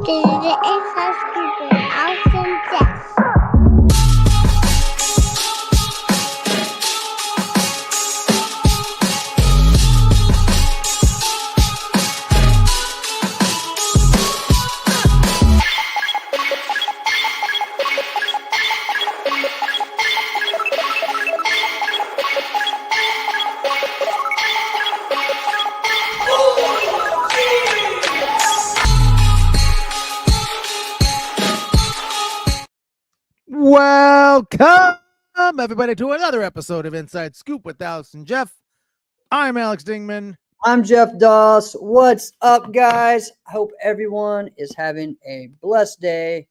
Deze is hartstikke awesome Jeff. Welcome, everybody, to another episode of Inside Scoop with Alex and Jeff. I'm Alex Dingman. I'm Jeff Doss. What's up, guys? I hope everyone is having a blessed day.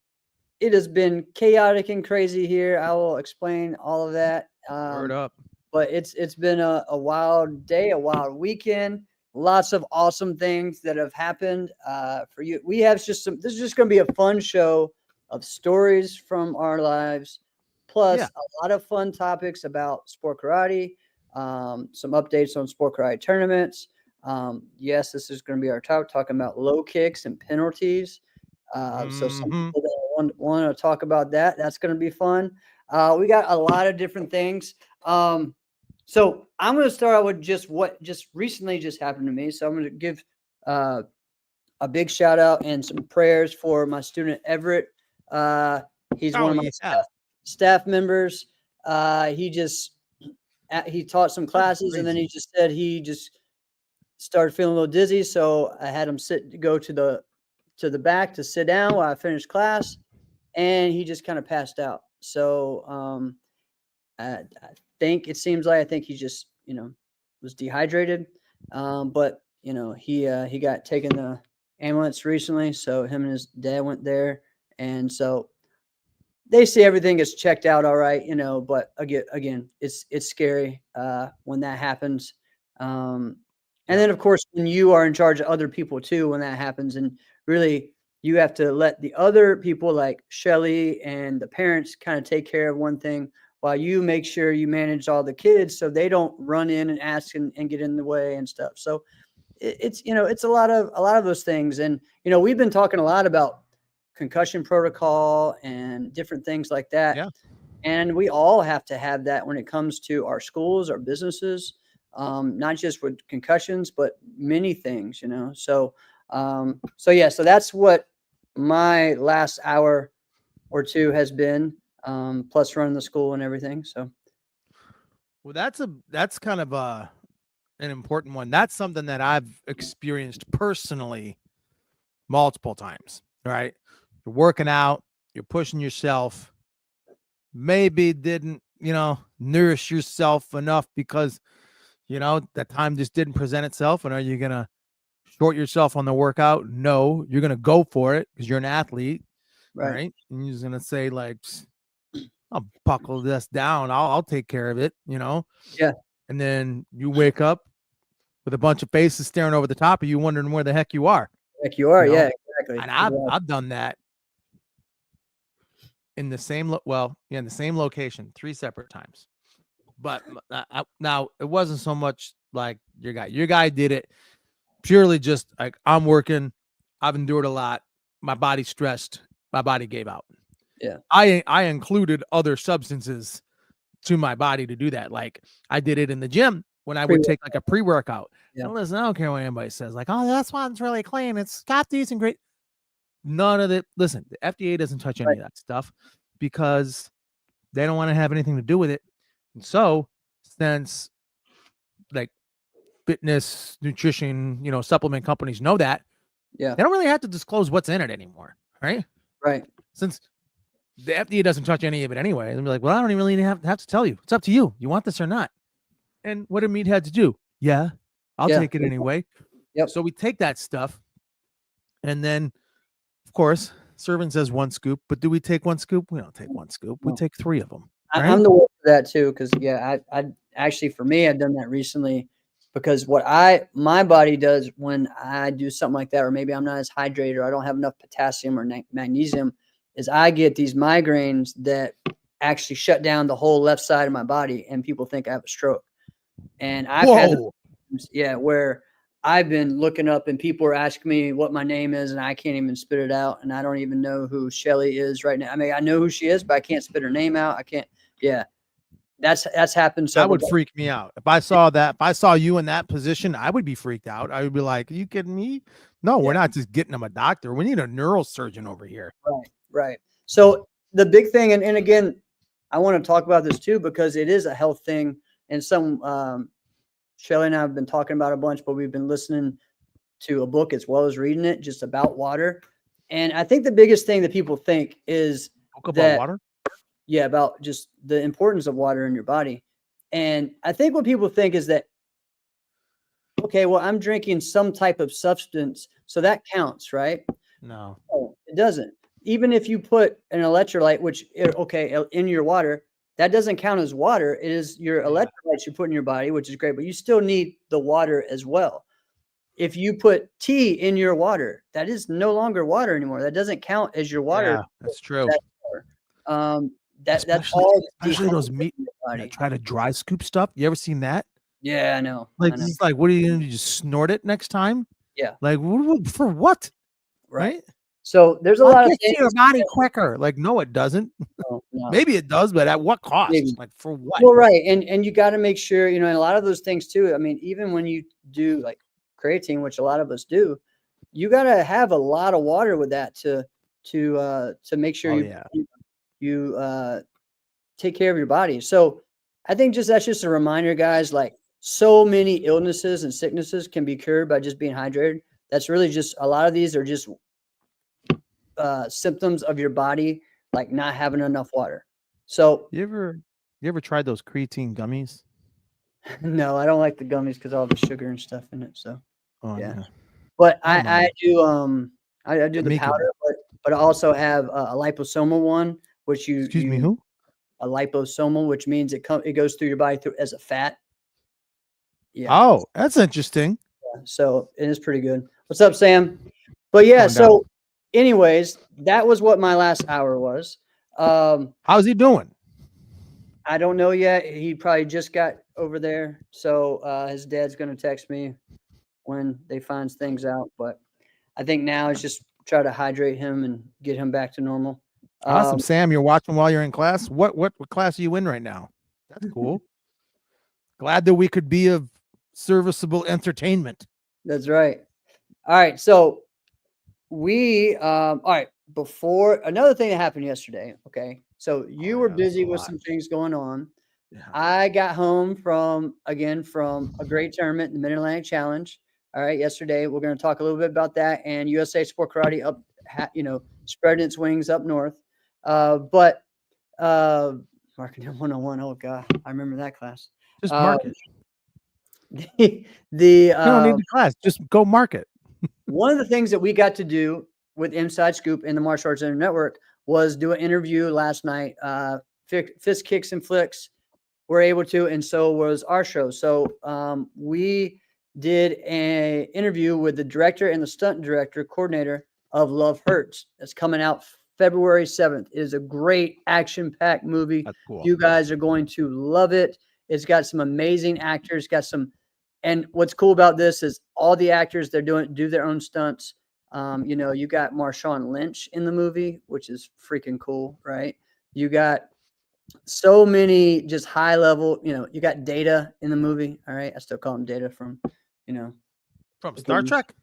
It has been chaotic and crazy here. I will explain all of that. Word up. But it's been a wild day, a wild weekend. Lots of awesome things that have happened for you. We have this is just going to be a fun show of stories from our lives, plus a lot of fun topics about sport karate, some updates on sport karate tournaments. Yes, this is going to be our talking about low kicks and penalties. So some people that want to talk about that. That's going to be fun. We got a lot of different things. So I'm going to start out with just what just recently just happened to me. So I'm going to give a big shout out and some prayers for my student Everett. He's one of my staff members. He taught some classes, and then he just said he just started feeling a little dizzy. So I had him go to the back to sit down while I finished class, and he just kind of passed out. So I think he just was dehydrated. But he got taken to the ambulance recently, so him and his dad went there. And so they say everything is checked out all right, but again, it's scary when that happens. And then, of course, when you are in charge of other people too, when that happens, and really you have to let the other people like Shelly and the parents kind of take care of one thing while you make sure you manage all the kids so they don't run in and ask and get in the way and stuff. So it's a lot of those things. And, we've been talking a lot about concussion protocol and different things like that. Yeah. And we all have to have that when it comes to our schools, our businesses, not just with concussions, but many things, So that's what my last hour or two has been, plus running the school and everything. So. Well, that's kind of an important one. That's something that I've experienced personally multiple times, right? You're working out, you're pushing yourself, maybe didn't, nourish yourself enough because, that time just didn't present itself. And are you going to short yourself on the workout? No, you're going to go for it because you're an athlete, right? And you're just going to say like, I'll buckle this down. I'll take care of it, Yeah. And then you wake up with a bunch of faces staring over the top of you, wondering where the heck you are. Yeah, exactly. And I've done that in the same in the same location 3 separate times. But now it wasn't so much like your guy did it purely just like I'm working, I've endured a lot, my body's stressed, my body gave out. Yeah. I included other substances to my body to do that. Like I did it in the gym when I would take like a pre-workout. Yeah. Listen, I don't care what anybody says. Like, oh, that's one's really clean. It's got these and great. None of it. Listen, the FDA doesn't touch any of that stuff because they don't want to have anything to do with it. And so since like fitness, nutrition, supplement companies know that, they don't really have to disclose what's in it anymore. Right. Right. Since the FDA doesn't touch any of it anyway. And be like, well, I don't even really have to tell you. It's up to you. You want this or not? And what do meatheads do? Yeah, I'll take it anyway. Yep. So we take that stuff. And then, of course, Servant says 1 scoop. But do we take 1 scoop? We don't take 1 scoop. We take 3 of them. Right? I'm the one for that too. Because, I actually, for me, I've done that recently. Because what my body does when I do something like that, or maybe I'm not as hydrated or I don't have enough potassium or magnesium, is I get these migraines that actually shut down the whole left side of my body, and people think I have a stroke. And I've had where I've been looking up and people are asking me what my name is and I can't even spit it out. And I don't even know who Shelly is right now. I mean, I know who she is, but I can't spit her name out. I can't. Yeah. That's happened That several would times. freak me out. If I saw you in that position, I would be freaked out. I would be like, "Are you kidding me? No, we're Yeah. not just getting him a doctor. We need a neurosurgeon over here." Right. Right. So the big thing, and again, I want to talk about this too, because it is a health thing. And Shelly and I have been talking about a bunch, but we've been listening to a book as well as reading it just about water. And I think the biggest thing that people think is Book about that, water? yeah, about just the importance of water in your body. And I think what people think is that, okay, well, I'm drinking some type of substance, so that counts, right? No. No, it doesn't. Even if you put an electrolyte, which, in your water, that doesn't count as water. It is your Yeah. electrolytes you put in your body, which is great, but you still need the water as well. If you put tea in your water, that is no longer water anymore. That doesn't count as your water. Yeah, that's true. That's water. That's Especially all those dehydrated meat in your that body. try to dry scoop stuff. You ever seen that? Yeah, I know. Like, I know. it's like, what are you gonna do? Just snort it next time? Yeah, Like, for what? right. Right? So there's a I'll lot of get to things. your body quicker. Like, no, it doesn't. No, no. Maybe it does, but at what cost? Maybe. Like, for what? Well, right. And you got to make sure, and a lot of those things too. I mean, even when you do like creatine, which a lot of us do, you got to have a lot of water with that to make sure Oh, you yeah. you take care of your body. So I think that's just a reminder, guys, like so many illnesses and sicknesses can be cured by just being hydrated. That's really just, a lot of these are just symptoms of your body, like not having enough water. So You ever tried those creatine gummies? no, I don't like the gummies because all the sugar and stuff in it. So Oh, yeah. yeah. But I don't know. I do I do the Make it- powder, but I also have a liposomal one, which Excuse me, who? a liposomal, which means it goes through your body as a fat. Yeah. Oh, that's interesting. So it is pretty good. What's up, Sam? But yeah, Going so down. anyways, that was what my last hour was. How's he doing? I don't know yet. He probably just got over there. So his dad's gonna text me when they find things out. But I think now it's just try to hydrate him and get him back to normal. Awesome, Sam. You're watching while you're in class. What class are you in right now? That's cool. Glad that we could be of serviceable entertainment. That's right. All right. So all right, before another thing that happened yesterday. Okay. So you were yeah, that's busy a with lot. some things going on. Yeah. I got home from a great tournament, the Mid-Atlantic Challenge. All right. Yesterday, we're going to talk a little bit about that, and USA Sport Karate spreading its wings up north. But Marketing 101. Oh God, I remember that class. Just mark it. The You don't need the class. Just go mark it. one of the things that we got to do with Inside Scoop and the Martial Arts Center Network was do an interview last night. Fist Kicks and Flicks were able to, and so was our show. So we did an interview with the director and the stunt director coordinator of Love Hurts. That's coming out February 7th. It is a great action-packed movie. That's cool. You guys are going to love it. It's got some amazing actors, and what's cool about this is all the actors do their own stunts. You got Marshawn Lynch in the movie, which is freaking cool, right? You got so many just high level, you got Data in the movie. All right. I still call him Data from From Star Trek?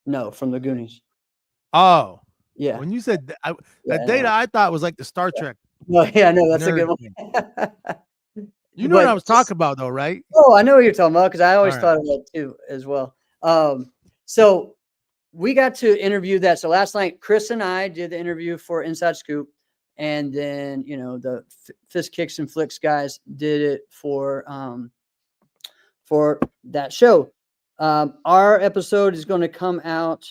No, from the Goonies. Oh. Yeah. When you said that, Yeah, Data, I thought was like the Star Trek. No, yeah, no, that's a nerd good one. thing. You know what I was talking about, though, right? Oh, I know what you're talking about because I always All thought of that too as well. So we got to interview that. So last night, Chris and I did the interview for Inside Scoop, and then the Fist Kicks and Flicks guys did it for that show. Our episode is going to come out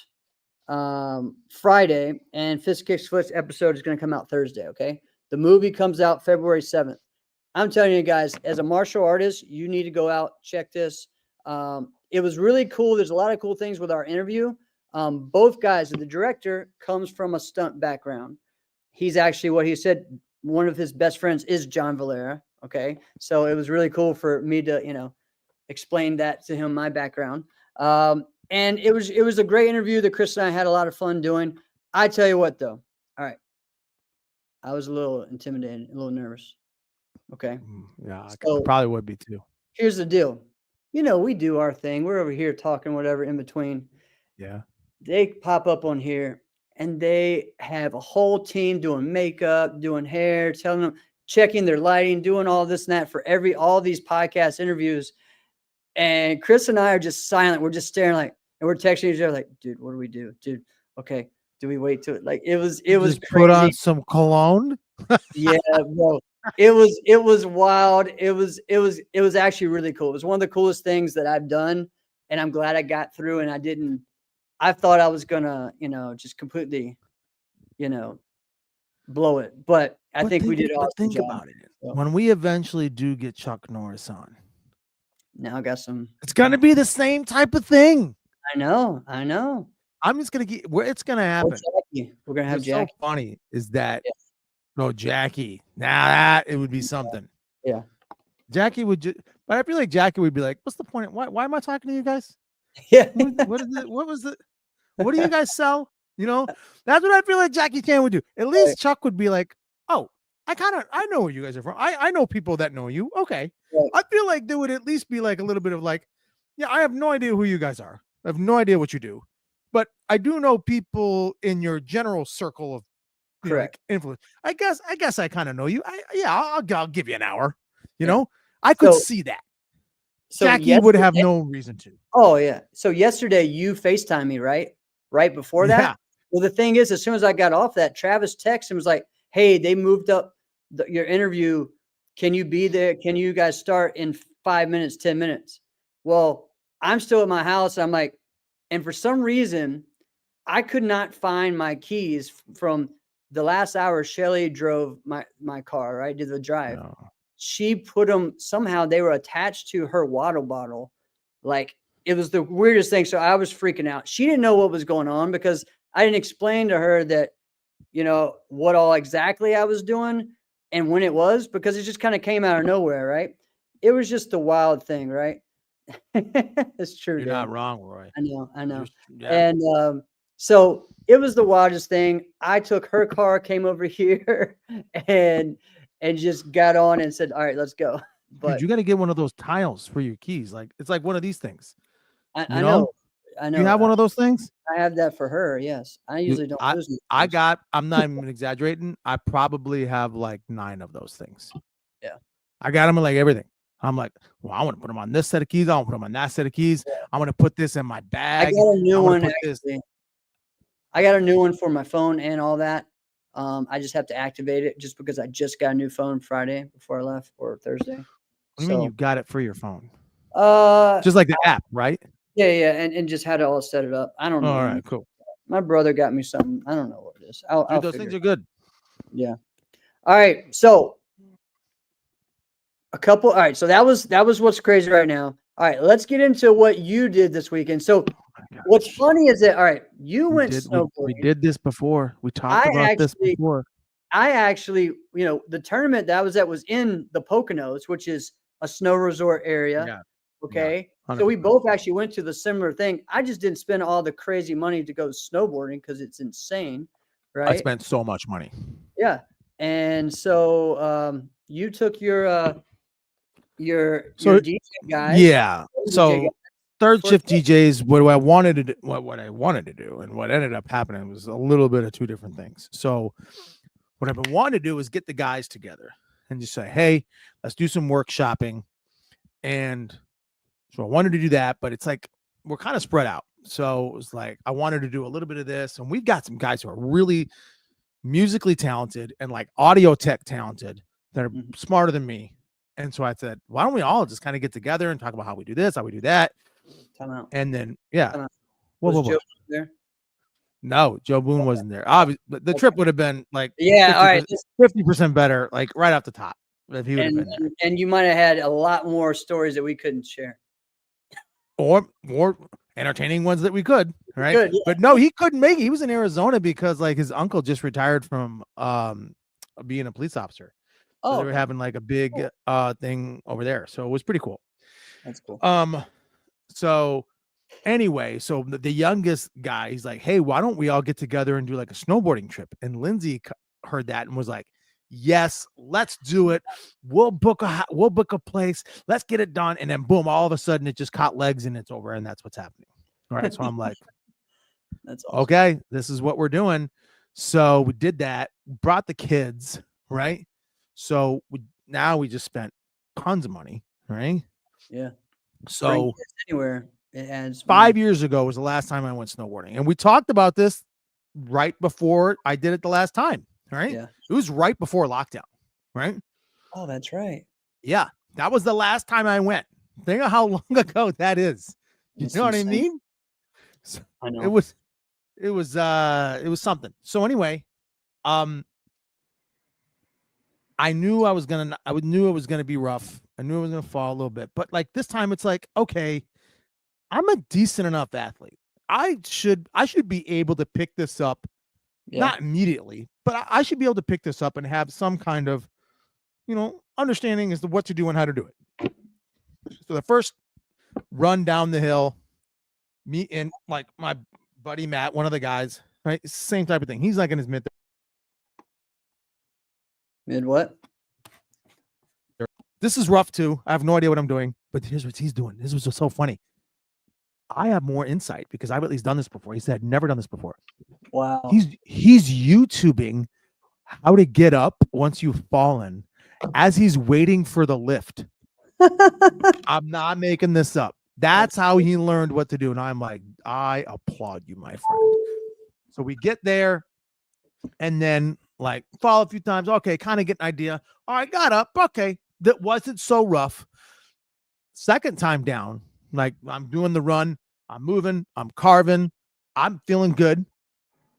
Friday, and Fist Kicks Flicks episode is going to come out Thursday. Okay, the movie comes out February 7th. I'm telling you guys, as a martial artist, you need to go out, check this. It was really cool. There's a lot of cool things with our interview. Both guys, the director comes from a stunt background. He's actually, what he said, one of his best friends is John Valera. Okay. So it was really cool for me to, explain that to him, my background. And it was a great interview that Chris and I had a lot of fun doing. I tell you what, though. All right. I was a little intimidated, a little nervous. Okay. Yeah, I So probably would be too. here's the deal. We do our thing. We're over here talking whatever in between. Yeah. They pop up on here and they have a whole team doing makeup, doing hair, telling them, checking their lighting, doing all this and that for all these podcast interviews. And Chris and I are just silent. We're just staring and we're texting each other like, dude, what do we do? Dude, okay. Do we wait to it? Like it was Just crazy. put on some cologne. Yeah, bro. It was wild. It was actually really cool. It was one of the coolest things that I've done. And I'm glad I got through and I thought I was gonna, just completely, blow it. But I think we did an awesome think job. about it. When we eventually do get Chuck Norris on, now I got some. it's gonna be the same type of thing. I know. I'm just gonna get where it's gonna happen. We're gonna have What's Jackie. so funny is that Jackie. Now that it would be something. Yeah. Jackie would just, but I feel like Jackie would be like, "What's the point? Why am I talking to you guys? Yeah. What is it? What was it? What do you guys sell? That's what I feel like Jackie Chan would do. At least Chuck would be like, "Oh, I know where you guys are from. I know people that know you. Okay." Right. I feel like there would at least be like a little bit of like, yeah, I have no idea who you guys are. I have no idea what you do, but I do know people in your general circle of Correct. influence. I guess I kind of know you. I'll give you an hour. I could see that. So Jackie would have no reason to. Oh yeah. So yesterday you FaceTimed me, right? Right before that. Yeah. Well, the thing is, as soon as I got off that, Travis texted and was like, "Hey, they moved up your interview. Can you be there? Can you guys start in 5 minutes, 10 minutes?" Well, I'm still at my house. I'm like, and for some reason, I could not find my keys from the last hour. Shelly drove my car, right? Did the drive. No. She put them somehow. They were attached to her water bottle. Like it was the weirdest thing. So I was freaking out. She didn't know what was going on because I didn't explain to her that, what all exactly I was doing and when it was, because it just kind of came out of nowhere, right? It was just a wild thing, right? It's true. You're not wrong, Roy. I know. Yeah. And so it was the wildest thing. I took her car, came over here, and just got on and said, "All right, let's go." But dude, you got to get one of those tiles for your keys. Like it's like one of these things. I know. You have one of those things? I have that for her. Yes, I usually don't lose them. I'm not even exaggerating. I probably have like 9 of those things. Yeah, I got them in like everything. I'm like, well, I want to put them on this set of keys. I want to put them on that set of keys. Yeah. I want to put this in my bag. I got a new one. I got a new one for my phone and all that. I just have to activate it just because I just got a new phone Friday before I left, or Thursday. What do you mean you got it for your phone? Just like the app, right? Yeah, and just had it all set it up. I don't know. All right, cool. My brother got me something. I don't know what it is. Dude, those things are good. Yeah. All right. So all right. So that was what's crazy right now. All right. Let's get into what you did this weekend. So what's funny is that, all right, you went snowboarding. We did this before. We talked about this before. I actually, the tournament that I was at was in the Poconos, which is a snow resort area. Yeah. Okay. Yeah, so we both actually went to the similar thing. I just didn't spend all the crazy money to go snowboarding because it's insane. Right. I spent so much money. Yeah. And so you took your DJ guy. Yeah. So third shift DJs, what I wanted to do and what ended up happening was a little bit of two different things. So what I've been wanting to do is get the guys together and just say, hey, let's do some workshopping. And so I wanted to do that, but it's like we're kind of spread out. So it was like I wanted to do a little bit of this, and we've got some guys who are really musically talented and like audio tech talented that are smarter than me. And so I said, why don't we all just kind of get together and talk about how we do this, how we do that. Time out. And then, yeah. Was Joe there? No, Joe Boone wasn't there. Obviously, the trip would have been like 50% better, like right off the top. If he would have been there. And you might have had a lot more stories that we couldn't share. Or more entertaining ones that we could, right? Yeah. But no, he couldn't make it. He was in Arizona because like his uncle just retired from being a police officer. So they were having like a big cool. thing over there. So it was pretty cool. That's cool. So Anyway, so the youngest guy, he's like, "Hey, why don't we all get together and do like a snowboarding trip?" And Lindsay heard that and was like, "Yes, let's do it. We'll book a place. Let's get it done." And then boom, all of a sudden it just caught legs and it's over, and that's what's happening. All right, so I'm like, That's awesome. "Okay, this is what we're doing." So we did that, brought the kids, right? So now we just spent tons of money, right? Yeah. Bring So kids anywhere. It adds 5 years ago was the last time I went snowboarding. And we talked about this right before I did it the last time, right? Yeah. It was right before lockdown, right? Oh, that's right. Yeah, that was the last time I went. Think of how long ago that is. You That's know what I insane. mean? So I know. it was something. So anyway, I knew I knew it was gonna be rough. I knew it was gonna fall a little bit, but like this time it's like, okay, I'm a decent enough athlete. I should be able to pick this up, Yeah. not immediately, but I should be able to pick this up and have some kind of, understanding as to what to do and how to do it. So the first run down the hill, me and like my buddy Matt, one of the guys, right? Same type of thing. He's like in his mid. Mid what? This is rough too. I have no idea what I'm doing, but here's what he's doing. This was just so funny. I have more insight because I've at least done this before. He said, never done this before. Wow. He's YouTubing how to get up once you've fallen as he's waiting for the lift. I'm not making this up. That's how he learned what to do. And I'm like, I applaud you, my friend. So we get there and then like fall a few times. Okay, kind of get an idea. All right, got up. Okay, that wasn't so rough. Second time down, like I'm doing the run. I'm moving. I'm carving. I'm feeling good.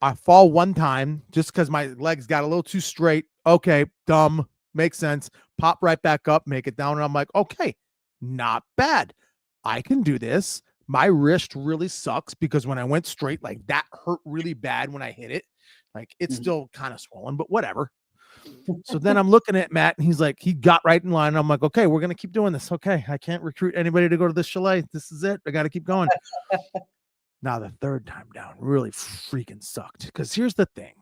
I fall one time just because my legs got a little too straight. Okay, dumb. Makes sense. Pop right back up, make it down. And I'm like, okay, not bad. I can do this. My wrist really sucks because when I went straight, like that hurt really bad when I hit it. Like it's still kind of swollen, but whatever. So then I'm looking at Matt and he's like, he got right in line. And I'm like, okay, we're going to keep doing this. Okay. I can't recruit anybody to go to this chalet. This is it. I got to keep going. Now, the third time down really freaking sucked because here's the thing.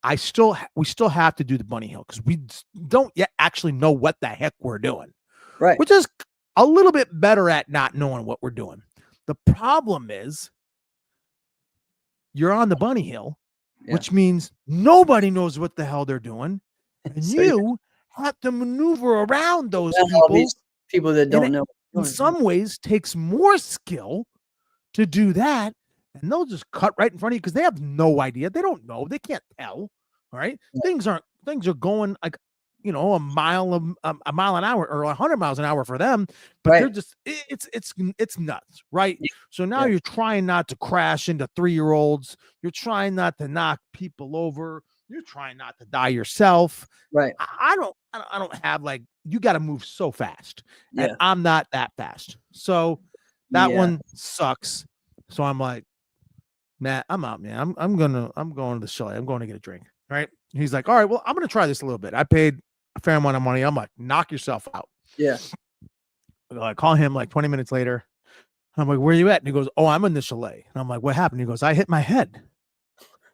We still have to do the bunny hill because we don't yet actually know what the heck we're doing. Right. We're just a little bit better at not knowing what we're doing. The problem is you're on the bunny hill, which means nobody knows what the hell they're doing. And So you have to maneuver around those all people. these people that don't it, know. in some ways, takes more skill to do that. And they'll just cut right in front of you because they have no idea. They don't know. They can't tell. All right. Things are going like, a mile an hour or 100 miles an hour for them, but they're just, it's nuts. Right. So now you're trying not to crash into 3-year-olds. You're trying not to knock people over. You're trying not to die yourself. Right. I don't have like, you got to move so fast and Yeah. I'm not that fast. So that one sucks. So I'm like, Matt, I'm out, man. I'm going to the chalet. I'm going to get a drink. Right. He's like, all right, well, I'm going to try this a little bit. I paid a fair amount of money. I'm like, knock yourself out. Yeah. I call him like 20 minutes later. I'm like, where are you at? And he goes, oh, I'm in the chalet. And I'm like, what happened? He goes, I hit my head.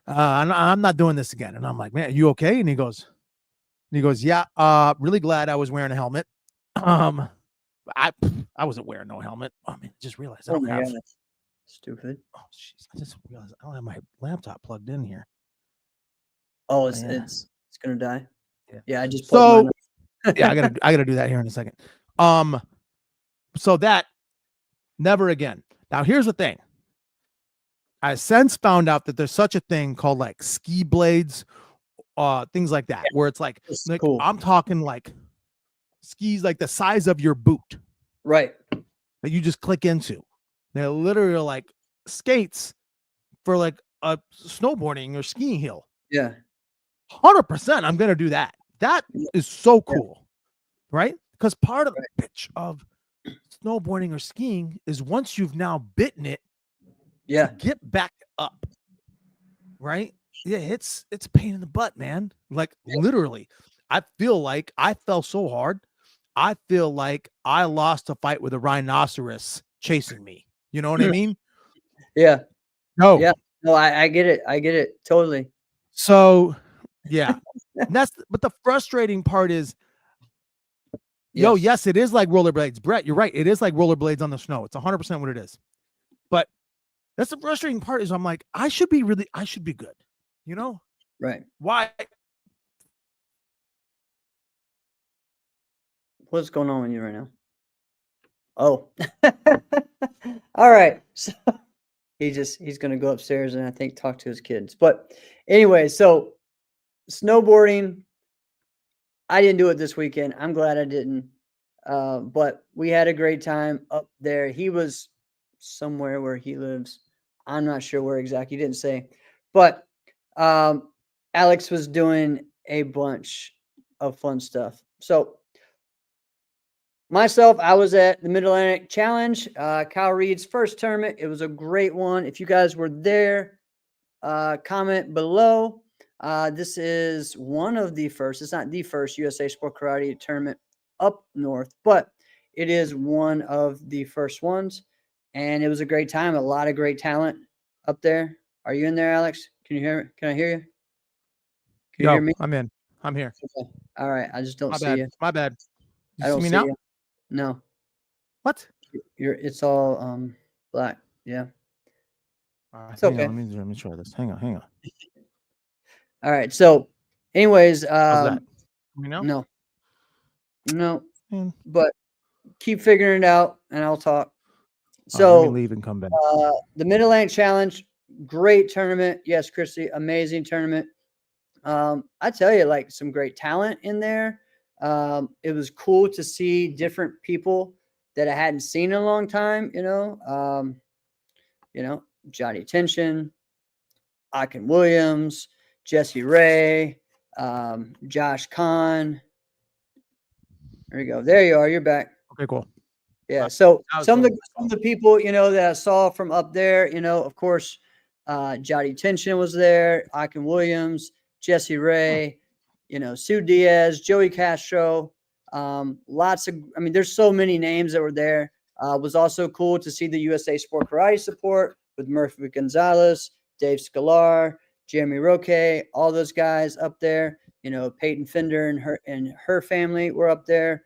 I'm not doing this again. And I'm like, man, are you okay? And he goes, yeah, really glad I was wearing a helmet. I wasn't wearing no helmet. Oh man, I just realized I don't have. Stupid. Oh jeez, I just realized I don't have my laptop plugged in here. Oh, it's gonna die. Yeah, I just so yeah, I gotta do that here in a second. So that never again. Now here's the thing. I since found out that there's such a thing called like ski blades, things like that, where it's like cool. I'm talking like skis like the size of your boot, right? That you just click into. They're literally like skates for like a snowboarding or skiing hill. Yeah, 100%. I'm gonna do that. That is so cool, right? Because part of the pitch of snowboarding or skiing is once you've now bitten it, get back up, right? Yeah, it's a pain in the butt, man. Like literally, I feel like I fell so hard. I feel like I lost a fight with a rhinoceros chasing me. You know what I mean? Yeah. No. Yeah. No, I get it. I get it. Totally. So, yeah. But the frustrating part is, yes, it is like rollerblades. Brett, you're right. It is like rollerblades on the snow. It's 100% what it is. But that's the frustrating part is I'm like, I should be good. You know? Right. Why? What's going on with you right now? Oh. All right. So he's going to go upstairs and I think talk to his kids. But anyway, so snowboarding, I didn't do it this weekend. I'm glad I didn't. But we had a great time up there. He was somewhere where he lives. I'm not sure where exactly. He didn't say. But Alex was doing a bunch of fun stuff. So myself, I was at the Mid-Atlantic Challenge, Kyle Reed's first tournament. It was a great one. If you guys were there, comment below. This is one of the first, it's not the first USA Sport Karate tournament up north, but it is one of the first ones. And it was a great time. A lot of great talent up there. Are you in there, Alex? Can you hear me? Can I hear you? Can you hear me? I'm in. I'm here. Okay. All right. I just don't My see bad. you. My bad. You I don't see me see now? you. No. What? It's all black. Yeah. It's Hang okay. on. Let me try this. Hang on. All right. So, anyways, How's that? You know? No. Man. But keep figuring it out, and I'll talk. Let me So, leave and come back. the Mid-Atlantic Challenge, great tournament. Yes, Christy, amazing tournament. I tell you, like some great talent in there. It was cool to see different people that I hadn't seen in a long time. Johnny Tension, Akin Williams, Jesse Ray, Josh Kahn. There you go. There you are. You're back. Okay, cool. Yeah. So That was some cool. of the people, that I saw from up there, of course, Johnny Tension was there, Akin Williams, Jesse Ray, Sue Diaz, Joey Castro. There's so many names that were there. Was also cool to see the USA Sport Karate support with Murphy Gonzalez, Dave Scalar, Jeremy Roque, all those guys up there. Peyton Fender and her family were up there.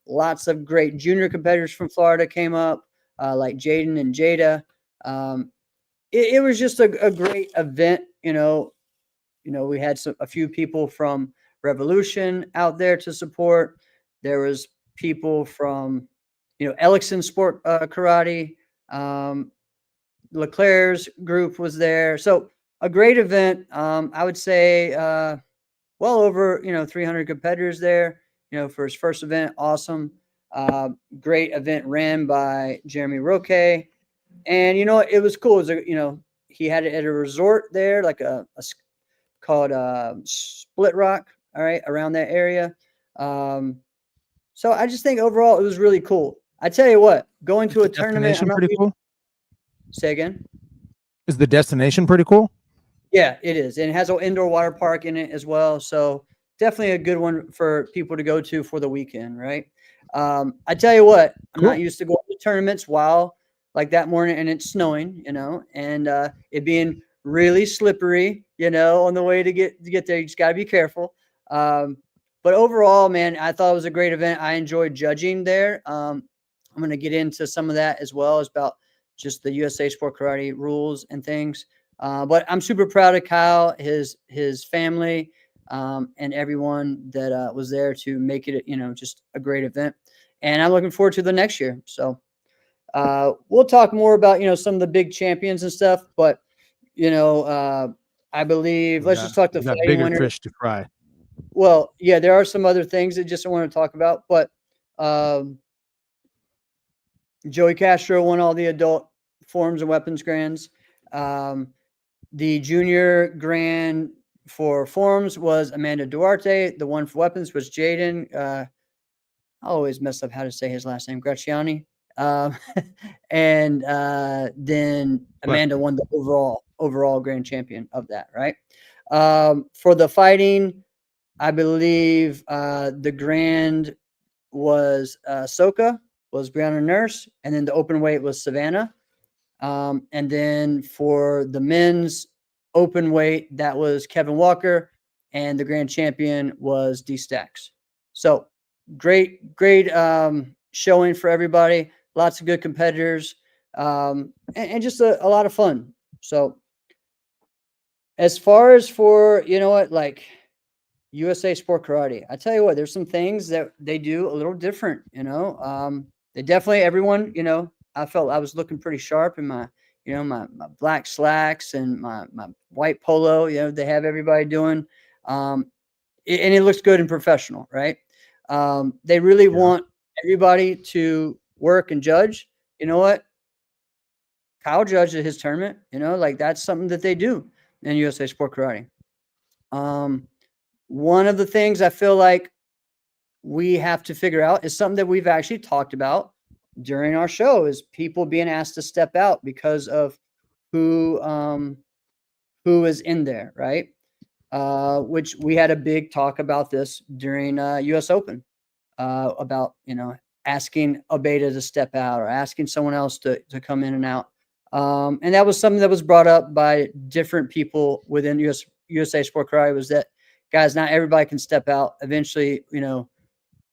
Lots of great junior competitors from Florida came up, like Jaden and Jada. It was just a great event. We had a few people from Revolution out there to support. There was people from, Ellickson Sport Karate. Leclerc's group was there. So a great event. I would say well over 300 competitors there. For his first event, awesome. Great event ran by Jeremy Roque, and it was cool. It was he had it at a resort there, like a called Split Rock. All right, around that area. So I just think overall it was really cool. I tell you what, going to a tournament. Pretty cool. Say again. Is the destination pretty cool? Yeah, it is. And it has an indoor water park in it as well. So definitely a good one for people to go to for the weekend, right? I tell you what, I'm not used to going to tournaments while like that morning and it's snowing, and it being really slippery, on the way to get there. You just got to be careful. But overall, man, I thought it was a great event. I enjoyed judging there. I'm going to get into some of that as well as about just the USA Sport Karate rules and things. But I'm super proud of Kyle, his family, and everyone that was there to make it, just a great event. And I'm looking forward to the next year. So we'll talk more about, some of the big champions and stuff. But, I believe let's just talk the fighting bigger winners. Fish to fry. Well, yeah, there are some other things that just I want to talk about, but Joey Castro won all the adult forms and weapons grands. The junior grand for forms was Amanda Duarte. The one for weapons was Jaden. I always mess up how to say his last name, Graciani. And then Amanda won the overall grand champion of that, right? For the fighting, I believe the grand was Soka, was Brianna Nurse, and then the open weight was Savannah. And then for the men's open weight, that was Kevin Walker, and the grand champion was D Stacks. So great showing for everybody. Lots of good competitors, and just a lot of fun. So as far as for, like USA Sport Karate, I tell you what, there's some things that they do a little different. They definitely, everyone, I felt I was looking pretty sharp in my, my black slacks and my white polo. They have everybody doing, and it looks good and professional, right? They really Yeah. want everybody to work and judge. You know what? Kyle judged at his tournament. Like that's something that they do in USA Sport Karate. One of the things I feel like we have to figure out is something that we've actually talked about during our show, is people being asked to step out because of who is in there, right? Which we had a big talk about this during US Open, about, asking a beta to step out or asking someone else to come in and out. And that was something that was brought up by different people within USA Sport Karate, was that, guys, not everybody can step out. Eventually,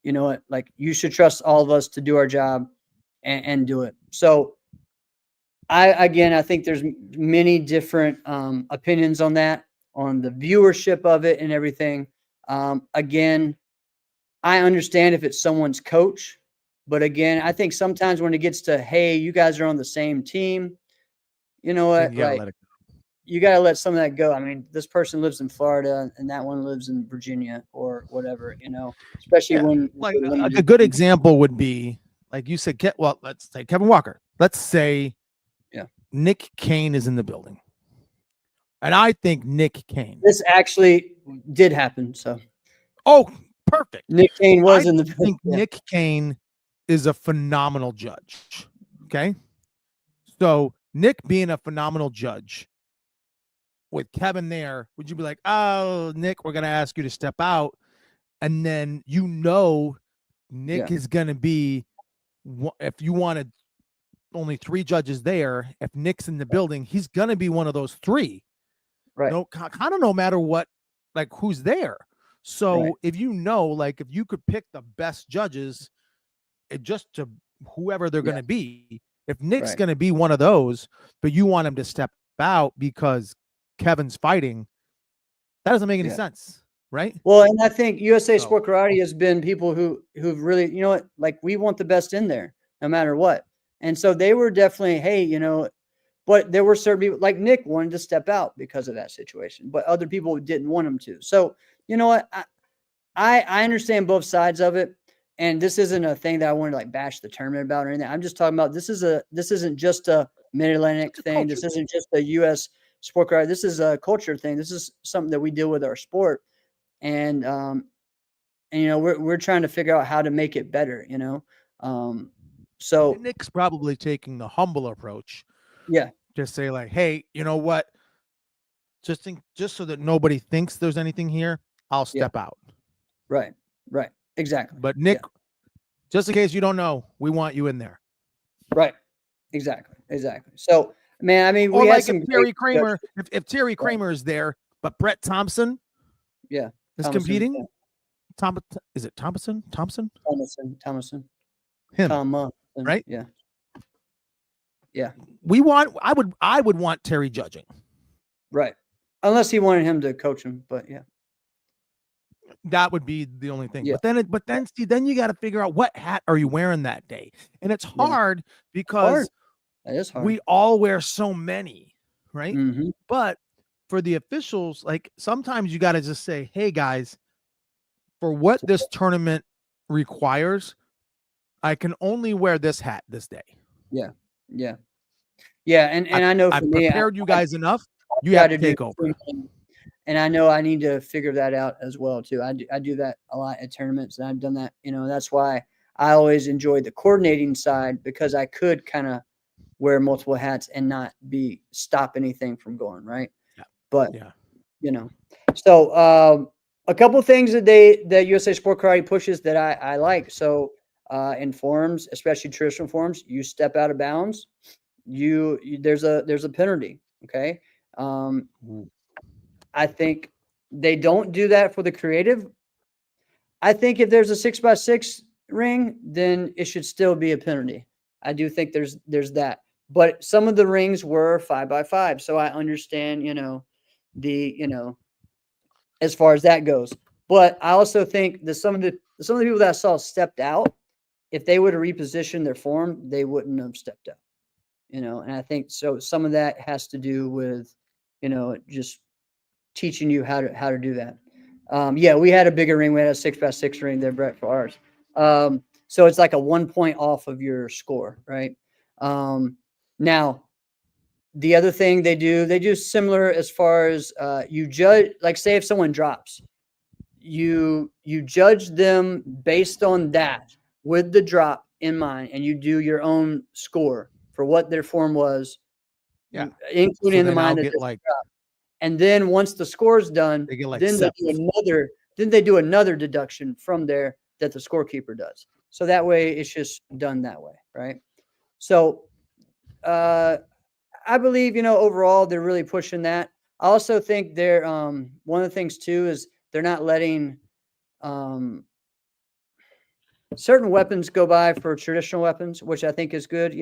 what, like, you should trust all of us to do our job and do it. So I think there's many different opinions on that, on the viewership of it and everything. Again, I understand if it's someone's coach, but again, I think sometimes when it gets to, hey, you guys are on the same team, you know Then what, you gotta like, let it you got to let some of that go. I mean, this person lives in Florida and that one lives in Virginia or whatever, especially Yeah. when Like we're a limited. good example would be, like you said, well, let's say Kevin Walker. Let's say Yeah. Nick Kane is in the building. And I think Nick Kane. This actually did happen. So, Oh, perfect. Nick Kane was I in the think yeah. Nick Kane is a phenomenal judge. Okay. So Nick being a phenomenal judge with Kevin there, would you be like, oh, Nick, we're going to ask you to step out? And then, Nick is going to be, if you wanted only 3 judges there, if Nick's in the building, he's going to be one of those 3. Right. No, kind of no matter what, like who's there. So Right. if like if you could pick the best judges, just to whoever they're going to be, if Nick's going to be one of those, but you want him to step out because Kevin's fighting, that doesn't make any sense, right? Well, and I think USA Sport Karate has been people who've really, like, we want the best in there no matter what. And so they were definitely, hey, but there were certain people, like Nick wanted to step out because of that situation, but other people didn't want him to. So, you know what? I understand both sides of it. And this isn't a thing that I want to like bash the tournament about or anything. I'm just talking about, this isn't just a Mid-Atlantic thing. This isn't just a US sport karate. This is a culture thing. This is something that we deal with our sport. And we're trying to figure out how to make it better, so Nick's probably taking the humble approach. Yeah. Just say like, hey, you know what? Just so that nobody thinks there's anything here, I'll step out. Right. Exactly. But Nick, just in case you don't know, we want you in there. Right. Exactly. So, man, I mean, or we like had if Terry Kramer, if Terry Kramer is there, but Brett Thompson, is competing. Is it Thompson? Thompson. Him. Right. Yeah. I would want Terry judging. Right. Unless he wanted him to coach him, but yeah. That would be the only thing. Yeah. But then you got to figure out what hat are you wearing that day. And it's hard because That is hard. We all wear so many, right? Mm-hmm. But for the officials, like sometimes you got to just say, hey guys, for what this tournament requires, I can only wear this hat this day. Yeah. And I know for I've me, prepared you guys enough. You have to take over. And I know I need to figure that out as well too. I do that a lot at tournaments, and I've done that. That's why I always enjoy the coordinating side, because I could kind of wear multiple hats and not stop anything from going right. Yeah. But so a couple of things that USA Sport Karate pushes that I like. So in forms, especially traditional forms, you step out of bounds. there's a penalty. Okay. Ooh. I think they don't do that for the creative. I think if there's a 6x6 ring, then it should still be a penalty. I do think there's that. But some of the rings were 5x5, so I understand, the as far as that goes. But I also think that some of the people that I saw stepped out, if they would have repositioned their form, they wouldn't have stepped out. And I think so. Some of that has to do with, just teaching you how to do that. Yeah, we had a bigger ring. We had a 6x6 ring there, Brett, for ours. So it's like a 1 point off of your score, right? Now, the other thing they do similar as far as you judge. Like, say if someone drops, you judge them based on that with the drop in mind, and you do your own score for what their form was, Yeah. including So in the then I'll mind that get this like drop. And then once the score's done, they get like then they do sevens. another deduction from there that the scorekeeper does. So that way it's just done that way, right? So I believe, overall they're really pushing that. I also think they're one of the things too is they're not letting um certain weapons go by for traditional weapons, which I think is good,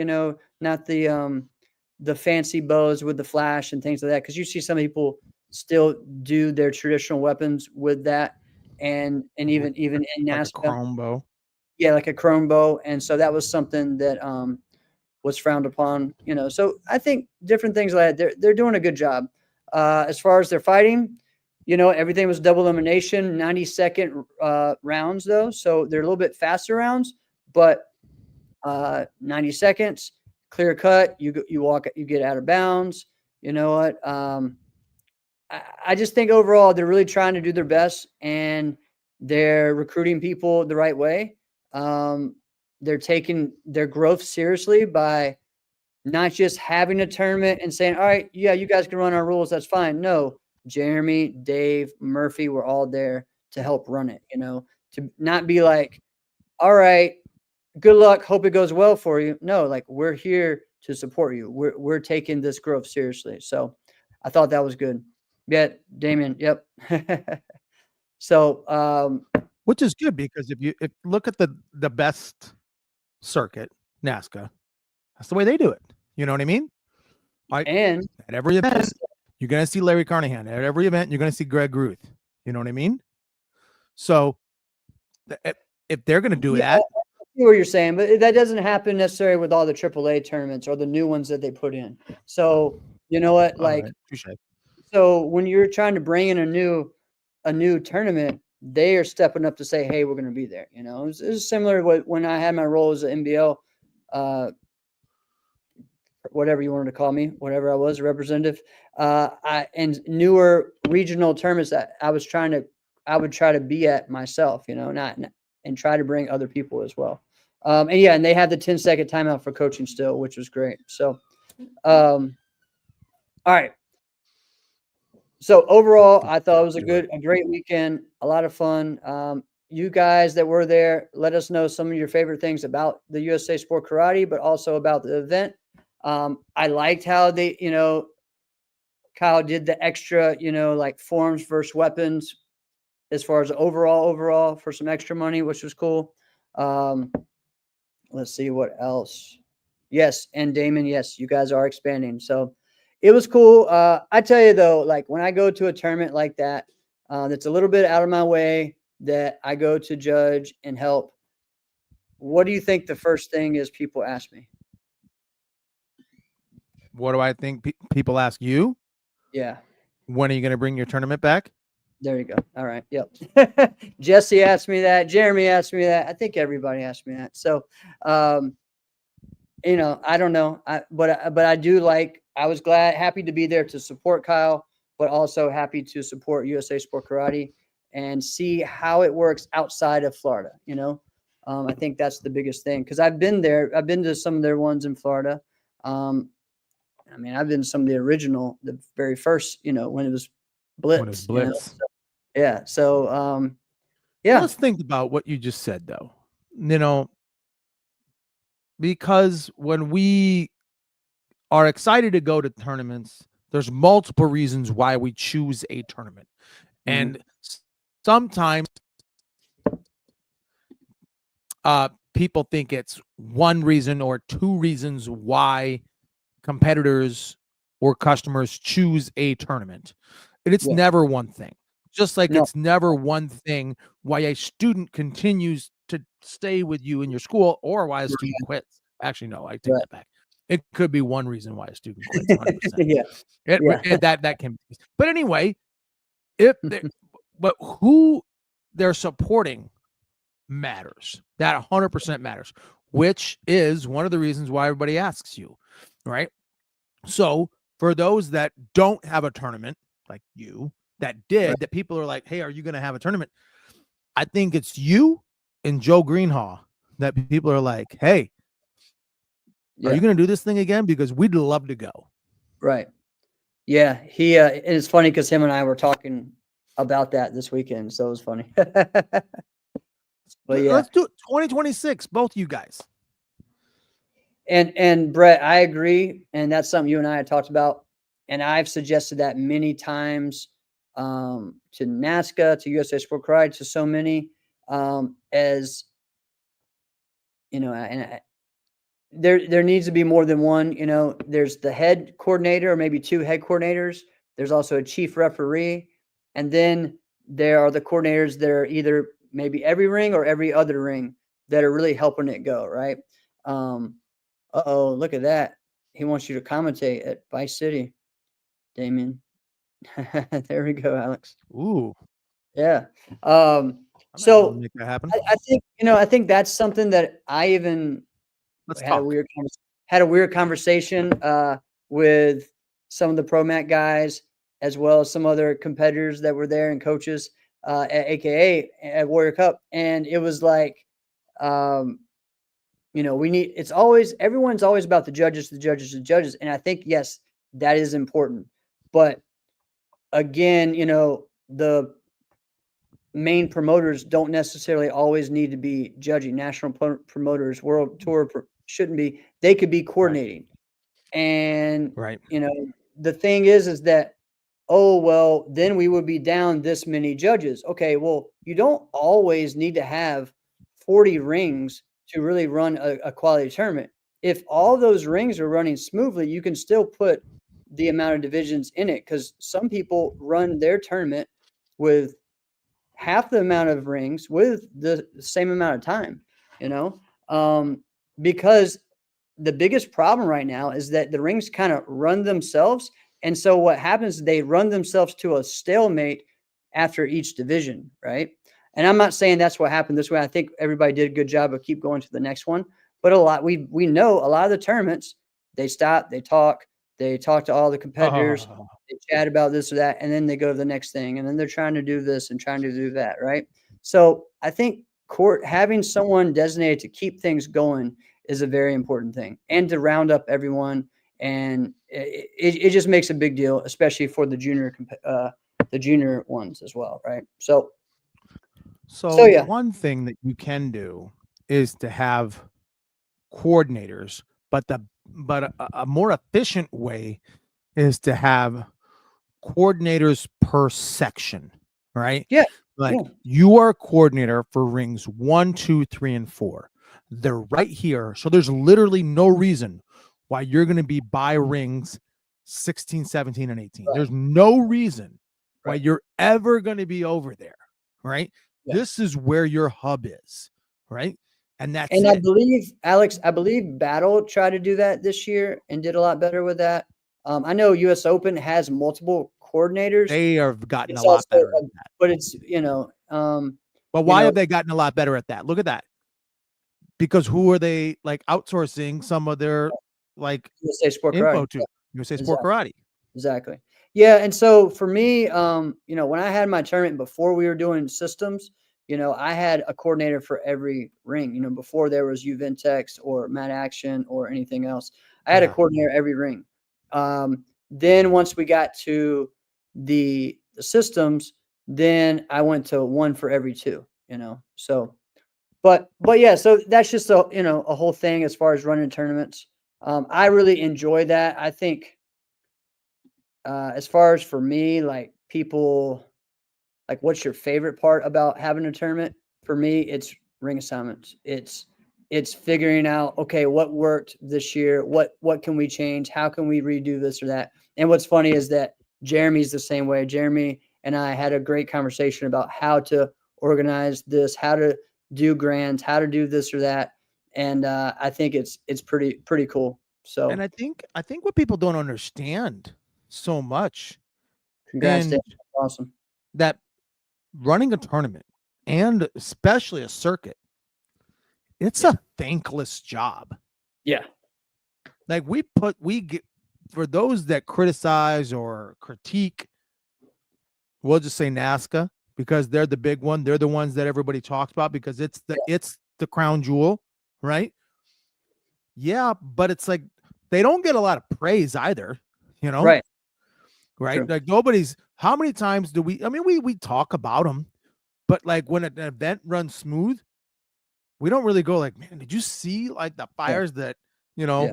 not the fancy bows with the flash and things like that. Cause you see some people still do their traditional weapons with that. And With even in like a NASCA. chrome bow. Yeah, like a chrome bow. And so that was something that was frowned upon, So I think different things like that, they're doing a good job. As far as their fighting, everything was double elimination, 90-second rounds though, so they're a little bit faster rounds, but 90 seconds, clear cut. You walk, you get out of bounds. You know what? I just think overall they're really trying to do their best, and they're recruiting people the right way. They're taking their growth seriously by not just having a tournament and saying, all right, yeah, you guys can run our rules. That's fine. No, Jeremy, Dave, Murphy were all there to help run it, to not be like, all right, good luck. Hope it goes well for you. No, like, we're here to support you. We're taking this growth seriously. So I thought that was good. Yeah, Damien. Yep. So, Which is good because if look at the best circuit, NASCA, that's the way they do it. You know what I mean? Like and at every event, you're gonna see Larry Carnahan. At every event, you're gonna see Greg Ruth. You know what I mean? So if they're gonna do yeah, that, I see what you're saying, but that doesn't happen necessarily with all the AAA tournaments or the new ones that they put in. So you know what, all like, right, touche. so when you're trying to bring in a new tournament, they are stepping up to say, "Hey, we're going to be there." It's similar to when I had my role as an NBL, whatever you wanted to call me, whatever I was, a representative. And newer regional tournaments that I would try to be at myself, not and try to bring other people as well. And they had the 10-second timeout for coaching still, which was great. So, all right. So overall, I thought it was a great weekend, a lot of fun. You guys that were there, let us know some of your favorite things about the USA Sport Karate, but also about the event. I liked how they, Kyle did the extra, like forms versus weapons as far as overall for some extra money, which was cool. Let's see what else. Yes, and Damon, yes, you guys are expanding. So it was cool. I tell you though, like when I go to a tournament like that, that's a little bit out of my way, that I go to judge and help. What do you think the first thing is people ask me? What do I think people ask you? Yeah. When are you going to bring your tournament back? There you go. All right. Yep. Jesse asked me that. Jeremy asked me that. I think everybody asked me that. So, I don't know. But I do like. I was happy to be there to support Kyle, but also happy to support USA Sport Karate and see how it works outside of Florida. I think that's the biggest thing, because I've been there. I've been to some of their ones in Florida. I've been to some of the very first, when it was Blitz. When it's Blitz. So, yeah. So, yeah. Let's think about what you just said, though. Because when we are excited to go to tournaments, there's multiple reasons why we choose a tournament. And sometimes people think it's one reason or two reasons why competitors or customers choose a tournament. And it's never one thing. Just like it's never one thing why a student continues to stay with you in your school or why a student quits. Actually, no, I take that back. It could be one reason why a student quits, 100%. That can be. But anyway, but who they're supporting matters. That 100% matters, which is one of the reasons why everybody asks you, right? So for those that don't have a tournament, like you, that did, that people are like, hey, are you going to have a tournament? I think it's you and Joe Greenhaw that people are like, hey, are you going to do this thing again? Because we'd love to go. Right. Yeah. He, and it's funny because him and I were talking about that this weekend. So it was funny. But Let's do it 2026, both you guys. And Brett, I agree. And that's something you and I had talked about. And I've suggested that many times to NASCA, to USA Sport Karate, to so many, as you know, and there needs to be more than one. You know, there's the head coordinator or maybe two head coordinators. There's also a chief referee, and then there are the coordinators that are either maybe every ring or every other ring that are really helping it go right. Look at that. He wants you to commentate at Vice City, Damien. There we go, Alex. Ooh. Yeah. So make that happen. I think, I think that's something that I even had a weird conversation with some of the ProMat guys, as well as some other competitors that were there and coaches at AKA at Warrior Cup. And it was like, everyone's always about the judges. And I think, yes, that is important. But again, the main promoters don't necessarily always need to be judging. National promoters, world tour shouldn't be. They could be coordinating. And, the thing is that, then we would be down this many judges. Okay, well, you don't always need to have 40 rings to really run a quality tournament. If all those rings are running smoothly, you can still put the amount of divisions in it, because some people run their tournament with half the amount of rings with the same amount of time, because the biggest problem right now is that the rings kind of run themselves. And so what happens, they run themselves to a stalemate after each division, right? And I'm not saying that's what happened this way. I think everybody did a good job of keep going to the next one. But we know a lot of the tournaments, they stop, they talk to all the competitors, they chat about this or that, and then they go to the next thing. And then they're trying to do this and trying to do that, right? So I think having someone designated to keep things going is a very important thing, and to round up everyone. And it just makes a big deal, especially for the junior ones as well, right? So yeah. One thing that you can do is to have coordinators, but a more efficient way is to have coordinators per section, right? Yeah. You are a coordinator for rings 1, 2, 3, and 4. They're right here. So there's literally no reason why you're going to be by rings 16, 17, and 18. There's no reason why you're ever going to be over there, right? This is where your hub is, right? And that's I believe, Alex, Battle tried to do that this year and did a lot better with that. I know US Open has multiple coordinators. They have gotten a lot better at that. But it's, but why have they gotten a lot better at that? Look at that. Because who are they outsourcing some of their USA Sport info Karate to? USA Sport Karate. Exactly. Yeah. And so for me, when I had my tournament before we were doing systems, I had a coordinator for every ring. Before there was Uventex or Mad Action or anything else, I had a coordinator every ring. Then once we got to the systems, then I went to one for every two. So, but yeah, so that's just a whole thing as far as running tournaments. I really enjoy that. I think as far as for me, like people, like what's your favorite part about having a tournament? For me, it's ring assignments. It's figuring out, okay, what worked this year, what can we change, how can we redo this or that. And what's funny is that Jeremy's the same way. Jeremy and I had a great conversation about how to organize this, how to do grands, how to do this or that. And I think it's pretty cool. And So I think what people don't understand so much, congrats, Dan. and Awesome. that running a tournament and especially a circuit, it's a thankless job. Yeah. Like we get, for those that criticize or critique, we'll just say NASCA because they're the big one. They're the ones that everybody talks about because it's the crown jewel, right? Yeah, but it's like they don't get a lot of praise either, you know? Right. Right? True. Like nobody's, how many times do we, I mean, we talk about them, but like when an event runs smooth, we don't really go like, man, did you see like the fires that, you know, Yeah.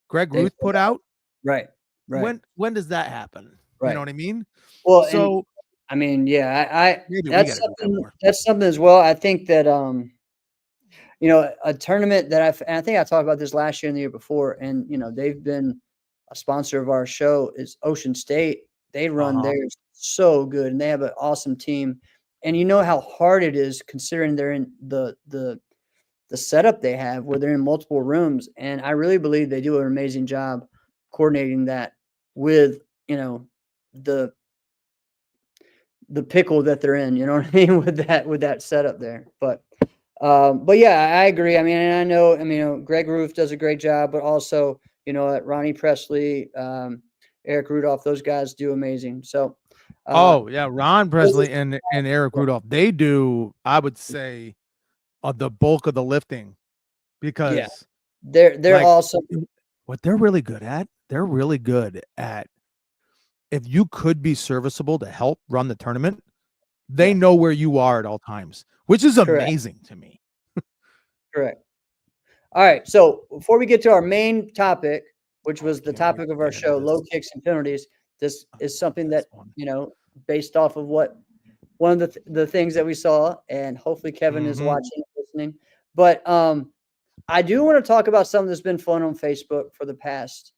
Greg They Ruth put out? Right. Right. When does that happen? You know Right. what I mean? Well, and So I mean, yeah, I maybe we got to do that more. that's something as well. I think that a tournament that and I think I talked about this last year and the year before, and they've been a sponsor of our show is Ocean State. They run Uh-huh. theirs so good, and they have an awesome team. And you know how hard it is considering they're in the setup they have where they're in multiple rooms. And I really believe they do an amazing job coordinating that with, the pickle that they're in, you know what I mean, with that setup there. But yeah, I agree. I mean, and I know, I mean, Greg Roof does a great job, but also, Ronnie Presley, Eric Rudolph, those guys do amazing. So, Oh yeah, Ron Presley and Eric Rudolph, they do, I would say, the bulk of the lifting yeah, because they're like awesome. what they're really good at, if you could be serviceable to help run the tournament, they Yeah, know where you are at all times, which is correct, amazing to me. correct. All right. So before we get to our main topic, which Oh, was I the can't wait topic of to our get into show, this. low kicks and penalties, this is something This that, one. based off of what one of the things that we saw, and hopefully Kevin is Mhm. watching, listening. But I do want to talk about something that's been fun on Facebook for the past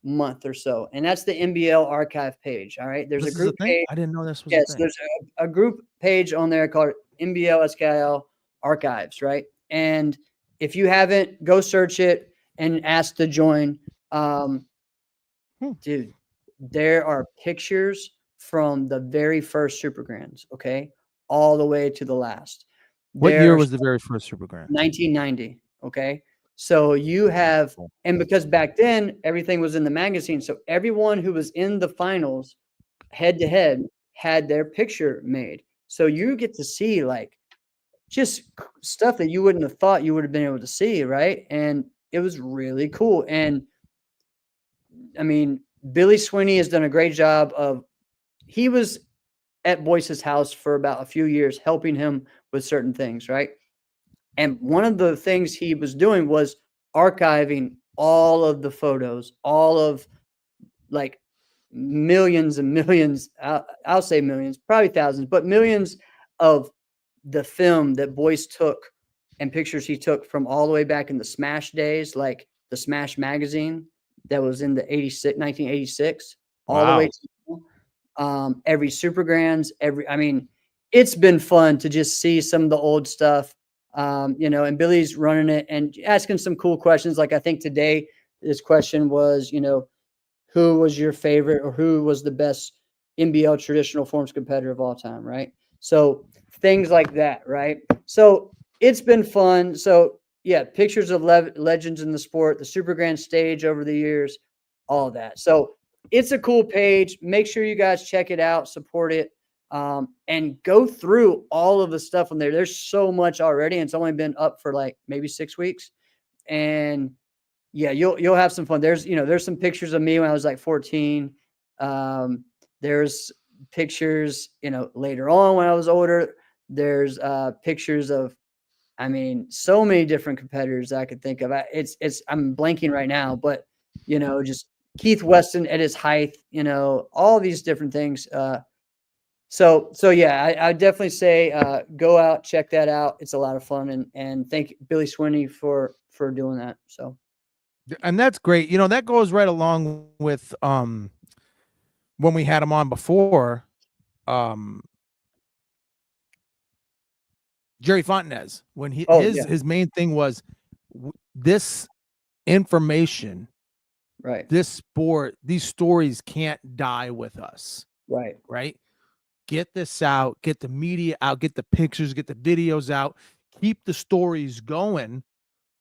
month or so, and that's the NBL archive page. All right. There's a This is a group thing? page. I didn't know this was a Yes, thing. there's a group page on there called NBL SKL Archives, right? And if you haven't, go search it and ask to join. Um, Hmm. Dude, there are pictures from the very first Super Grands, okay, all the way to the last. What year There's was the very first Super Grand? 1990, okay? So you have, Cool. and because back then everything was in the magazine, so everyone who was in the finals head to head had their picture made. So you get to see like just stuff that you wouldn't have thought you would have been able to see, right? And it was really cool. And I mean, Billy Sweeney has done a great job of, he was at Boyce's house for about a few years, helping him with certain things, right? And one of the things he was doing was archiving all of the photos, all of like millions and millions, I'll say millions, probably thousands, but millions of the film that Boyce took and pictures he took from all the way back in the Smash days, like the Smash magazine that was in the 1986, all the way Wow. to every Super Grands, I mean, it's been fun to just see some of the old stuff. And Billy's running it and asking some cool questions. Like I think today, this question was, who was your favorite or who was the best NBL traditional forms competitor of all time, right? So things like that, right? So it's been fun. So yeah, pictures of legends in the sport, the Super Grand stage over the years, all of that. So it's a cool page. Make sure you guys check it out, support it, and go through all of the stuff on there. There's so much already, and it's only been up for like maybe 6 weeks. And yeah, you'll have some fun. There's some pictures of me when I was like 14. There's pictures, later on when I was older. There's pictures of I mean, so many different competitors I could think of. I'm blanking right now, but just Keith Weston at his height, all these different things. So yeah, I definitely say go out, check that out. It's a lot of fun, and thank Billy Swinney for doing that. So, And that's great. That goes right along with when we had him on before, um Jerry Fontenez, when yeah, his main thing was this information, right, this sport, these stories can't die with us, right, right? Get this out, get the media out, get the pictures, get the videos out, keep the stories going.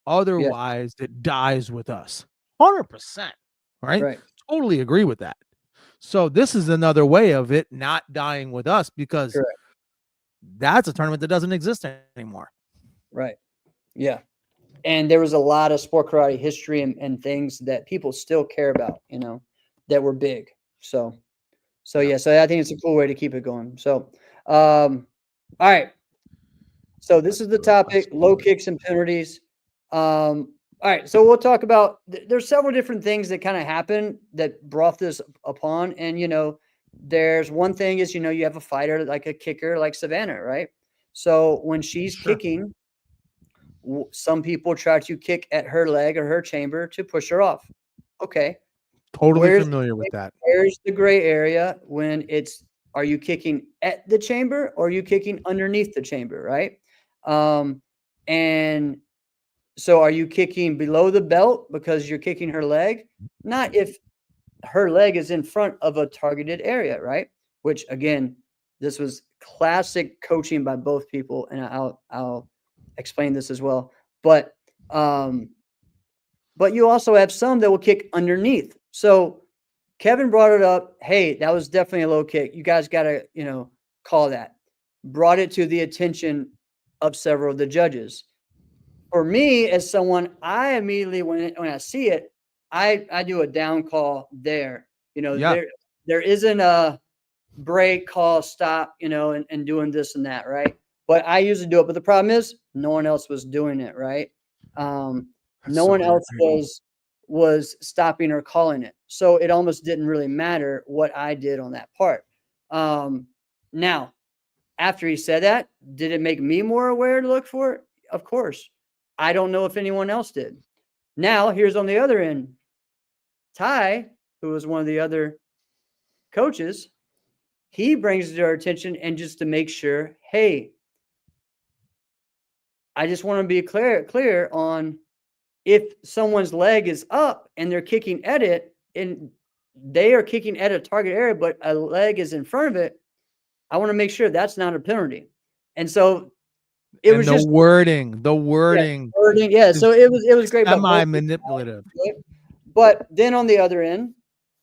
yeah, Otherwise, it dies with us. 100%. Right? right, Totally agree with that. So this is another way of it not dying with us, because correct, that's a tournament that doesn't exist anymore. right, yeah. And there was a lot of sport karate history and things that people still care about, that were big. So Yep. yeah, so I think it's a cool way to keep it going. So, all right. So this is the topic: low kicks and penalties. All right, so we'll talk about. There's several different things that kind of happen that brought this upon, and there's one thing is you have a fighter like a kicker like Savannah, right? So when she's Sure. kicking, some people try to kick at her leg or her chamber to push her off. Okay, Totally where's familiar with that. where's the gray area when are you kicking at the chamber or are you kicking underneath the chamber, right? And so are you kicking below the belt because you're kicking her leg? Not if her leg is in front of a targeted area, right? Which again, this was classic coaching by both people, and I'll explain this as well. But you also have some that will kick underneath. So Kevin brought it up. Hey, that was definitely a low kick. You guys got to, call that. Brought it to the attention of several of the judges. For me, as someone, I immediately when I see it, I do a down call there. Yeah. There isn't a break, call, stop, and doing this and that, right? But I usually do it. But the problem is, no one else was doing it, right? That's No so one else irritating. was stopping or calling it, so it almost didn't really matter what I did on that part. Now, after he said that, did it make me more aware to look for it? Of course. I don't know if anyone else did. Now, here's on the other end, Ty, who was one of the other coaches, he brings it to our attention and just to make sure, hey, I just want to be clear on if someone's leg is up and they're kicking at it and they are kicking at a target area, but a leg is in front of it, I want to make sure that's not a penalty. And so it And was just the yeah, wording wording, yeah. is So it was great, but both semi-manipulative. but then on the other end,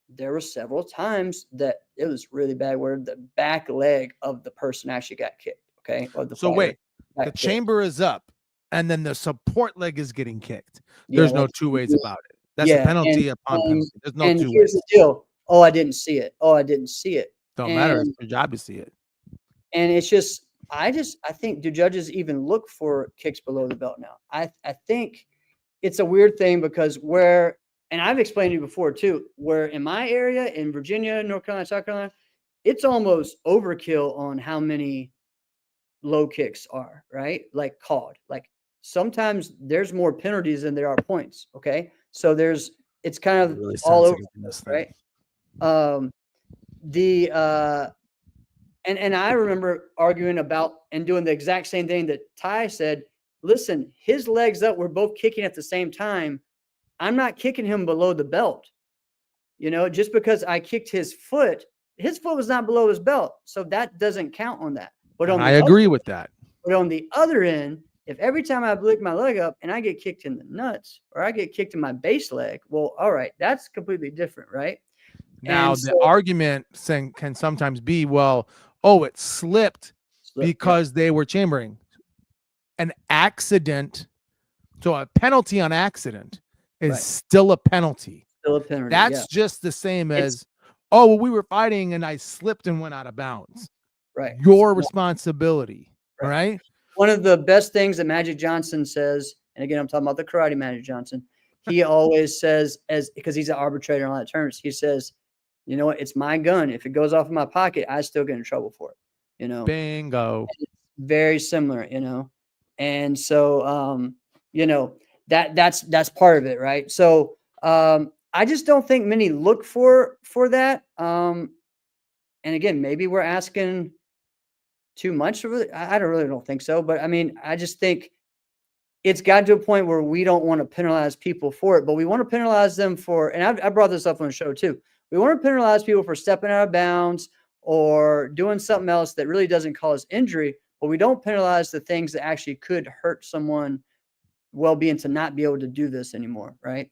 there were several times that it was really bad where the back leg of the person actually got kicked. Okay, or the So fighter wait, got the kicked. chamber is up, and then the support leg is getting kicked. Yeah, There's no two ways about it. That's a yeah, penalty upon and penalty. There's no and two here's the ways. deal. Oh, I didn't see it. Oh, I didn't see it. Don't matter. It's And your job to see it. it's just I think, do judges even look for kicks below the belt now? I think it's a weird thing because and I've explained to you before too, where in my area in Virginia, North Carolina, South Carolina, it's almost overkill on how many low kicks are, right? Like called. Like sometimes there's more penalties than there are points. Okay. So it's kind of Really all over, sensitive in this right? thing. The and I remember arguing about and doing the exact same thing that Ty said. Listen, his legs up were both kicking at the same time. I'm not kicking him below the belt. Just because I kicked his foot was not below his belt. So that doesn't count on that. But And I agree with that. But on the other end, if every time I lick my leg up and I get kicked in the nuts or I get kicked in my base leg, well, all right, that's completely different, right? Now, And the so argument can sometimes be, well, oh, it slipped yeah, because they were chambering. An accident, so a penalty on accident is right. still a penalty. Still a penalty. That's Yeah. just the same It's as, oh, well, we were fighting and I slipped and went out of bounds. right. Your No, responsibility, right. right? one of the best things that Magic Johnson says, and again, I'm talking about the karate Magic Johnson. He always says, because he's an arbitrator on all that terms, he says, you know what? It's my gun. If it goes off in my pocket, I still get in trouble for it. You know, Bingo. very similar. And so that's part of it, right? So I just don't think many look for that. And again, maybe we're asking too much. I don't think so. But I mean, I just think it's got to a point where we don't want to penalize people for it, but we want to penalize them for, and I brought this up on the show too. We want to penalize people for stepping out of bounds or doing something else that really doesn't cause injury, but we don't penalize the things that actually could hurt someone well-being to not be able to do this anymore, right?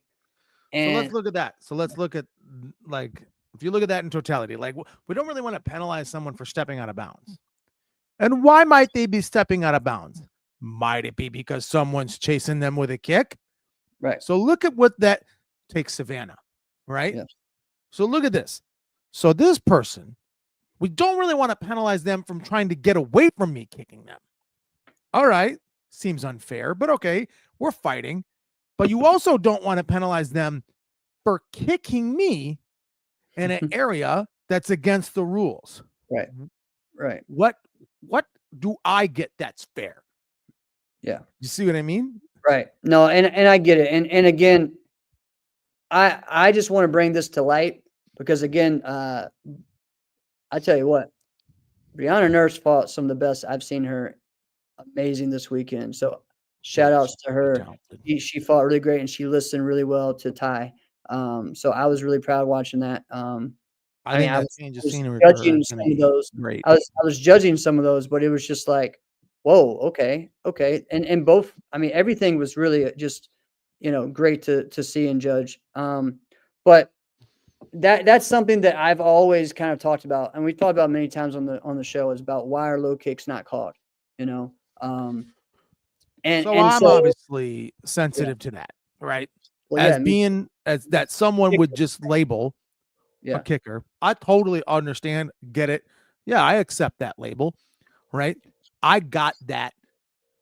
So let's look at that. So let's look at, like, if you look at that in totality, like, we don't really want to penalize someone for stepping out of bounds. And why might they be stepping out of bounds? Might it be because someone's chasing them with a kick? Right. So look at what that takes Savannah, right? Yeah. So look at this. So this person, we don't really want to penalize them from trying to get away from me kicking them. All right. Seems unfair, but okay, we're fighting. But you also don't want to penalize them for kicking me in an area that's against the rules. Right. Right. What do I get that's fair? Yeah. You see what I mean? Right. No, and I get it. And again, I just want to bring this to light because again, I tell you what, Brianna Nurse fought some of the best I've seen her. Amazing this weekend. So shout outs to her. She fought really great and she listened really well to Ty. So I was really proud watching that. I mean, I was judging some of those. Great. I was judging some of those, but it was just like, whoa, okay. And both, I mean, everything was really just, great to see and judge. But that's something that I've always kind of talked about, and we've talked about many times on the show, is about why are low kicks not called, And I'm obviously sensitive to that, right? Well, as that someone would just label a kicker. I totally understand, get it. Yeah, I accept that label, right? I got that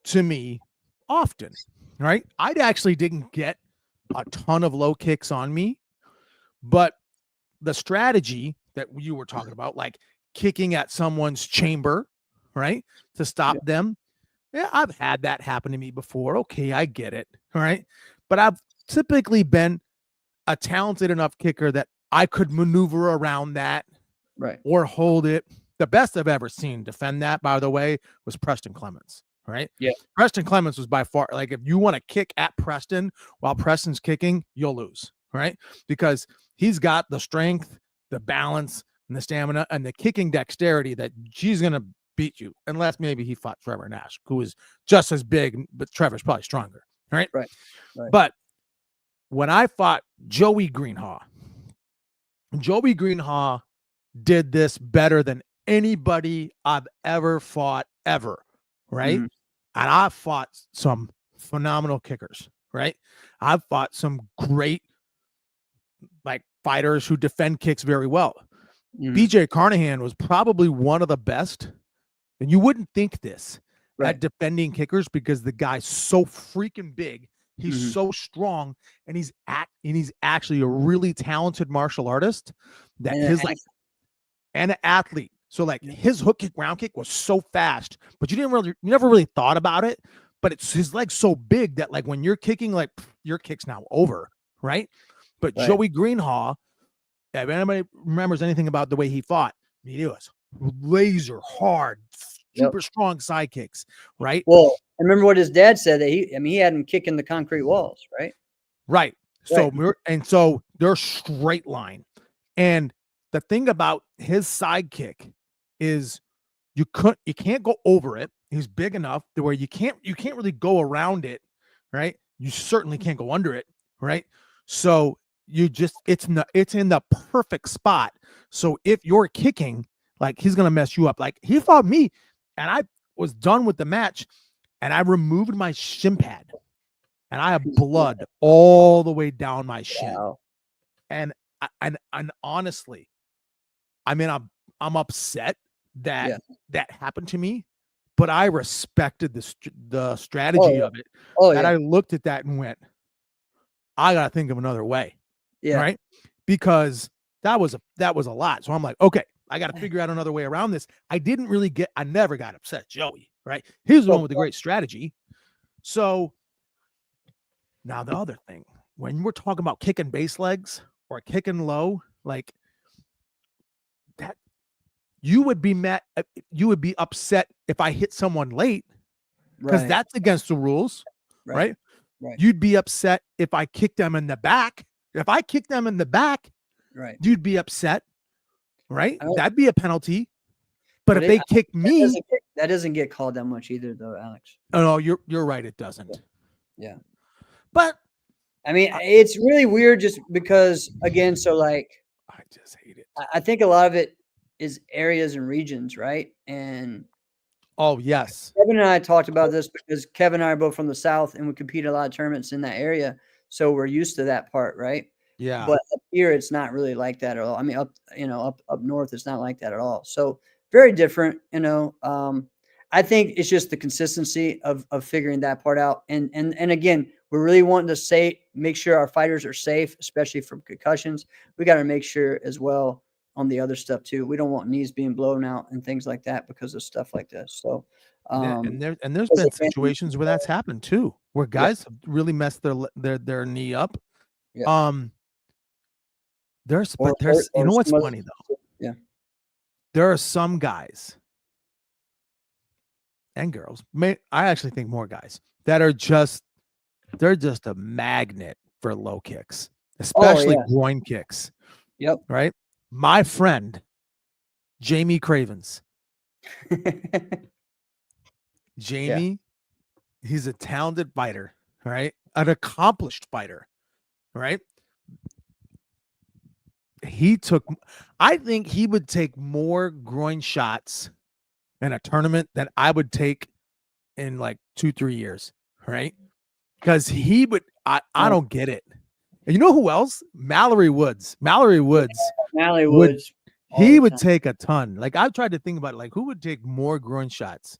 to me often, right? I actually didn't get a ton of low kicks on me, but the strategy that you were talking about, like kicking at someone's chamber, right, to stop them. Yeah, I've had that happen to me before. Okay, I get it. All right. But I've typically been a talented enough kicker that I could maneuver around that, right, or hold it. The best I've ever seen defend that, by the way, was Preston Clements, right? Yeah. Preston Clements was by far, like, if you want to kick at Preston while Preston's kicking, you'll lose, right? Because he's got the strength, the balance, and the stamina, and the kicking dexterity that she's going to beat you, unless maybe he fought Trevor Nash, who is just as big, but Trevor's probably stronger, right? Right. But when I fought Joey Greenhaw did this better than anybody I've ever fought ever, right? And I've fought some phenomenal kickers, right? I've fought some great, like, fighters who defend kicks very well. BJ Carnahan was probably one of the best, and you wouldn't think this, at defending kickers, because the guy's so freaking big. He's so strong, and he's actually a really talented martial artist that and an athlete. So, like, his hook kick, round kick was so fast, but you never really thought about it. But it's his leg's so big that, like, when you're kicking, like, your kick's now over, right? But Joey Greenhaw, if anybody remembers anything about the way he fought, he was laser hard, super strong side kicks, right? Well, I remember what his dad said, that he had him kicking the concrete walls, right? Right. So so they're straight line. And the thing about his side kick is you can't go over it. He's big enough to where you can't really go around it, right? You certainly can't go under it, right? So it's in the perfect spot. So if you're kicking, like, he's gonna mess you up. Like, he fought me, and I was done with the match, and I removed my shin pad, and I have blood all the way down my shin. Wow. And honestly, I mean, I'm upset that that happened to me, but I respected the Oh, strategy yeah. of it. Oh, That yeah. I looked at that and went, I gotta think of another way, Yeah. right? Because that was a lot. So I'm like, okay, I got to figure out another way around this. I never got upset, Joey, right? He's the one So, with the great strategy. So now the other thing, when we're talking about kicking base legs or kicking low, like that, you would be upset if I hit someone late because right. that's against the rules, Right. right? Right. You'd be upset if I kick them in the back. If I kick them in the back, Right. you'd be upset, right? I don't, That'd be a penalty. But but if they kick me, that doesn't get called that much either, though, Alex. oh no, you're right, it Yeah. doesn't. Yeah. But I mean, it's really weird just because, again, so like, I just hate it. I think a lot of it is areas and regions, right? And Oh yes, Kevin and I talked about this because Kevin and I are both from the South and we compete a lot of tournaments in that area. So we're used to that part, right? yeah. But up here, it's not really like that at all. I mean, up north, it's not like that at all. So very different, I think it's just the consistency of figuring that part out. And again, we're really wanting to make sure our fighters are safe, especially from concussions. We got to make sure as well on the other stuff too. We don't want knees being blown out and things like that because of stuff like this. So, Yeah, um, and there's because been again, situations where that's happened too, where yeah, guys have really messed their knee up. yeah, Um, there's or but there's you know what's some other funny though? stuff. Yeah. There are some guys and girls, I actually think more guys that are they're just a magnet for low kicks, Oh especially yeah. groin kicks, Yep. right? My friend Jamie Cravens. Jamie, he's a talented fighter, right? An accomplished fighter, right? I think he would take more groin shots in a tournament than I would take in like 2-3 years, right? Because he would, I Nice. don't get it. And you know who else? Mallory Woods. Mallory Woods Mally would, Woods all he the would time. take a ton. Like I've tried to think about it, like who would take more groin shots?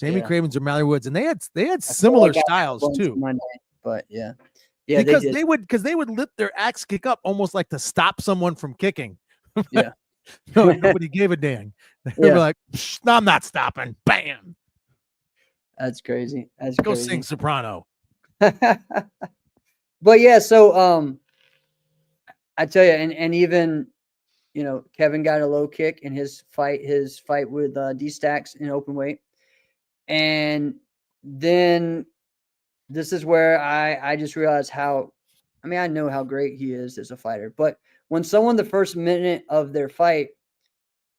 Jamie Yeah. Cravens or Mallory Woods, and they had I feel similar like I had styles lunch too. Monday, but yeah. Yeah, they Because did. they would lift their axe kick up almost like to stop someone from kicking. Yeah. No, nobody gave a dang. They were Yeah. like, I'm not stopping. Bam. That's crazy. That's Go sing crazy. soprano. But yeah, so I tell you, and even Kevin got a low kick in his fight with D Stacks in open weight. And then this is where I just realized I know how great he is as a fighter, but when someone the first minute of their fight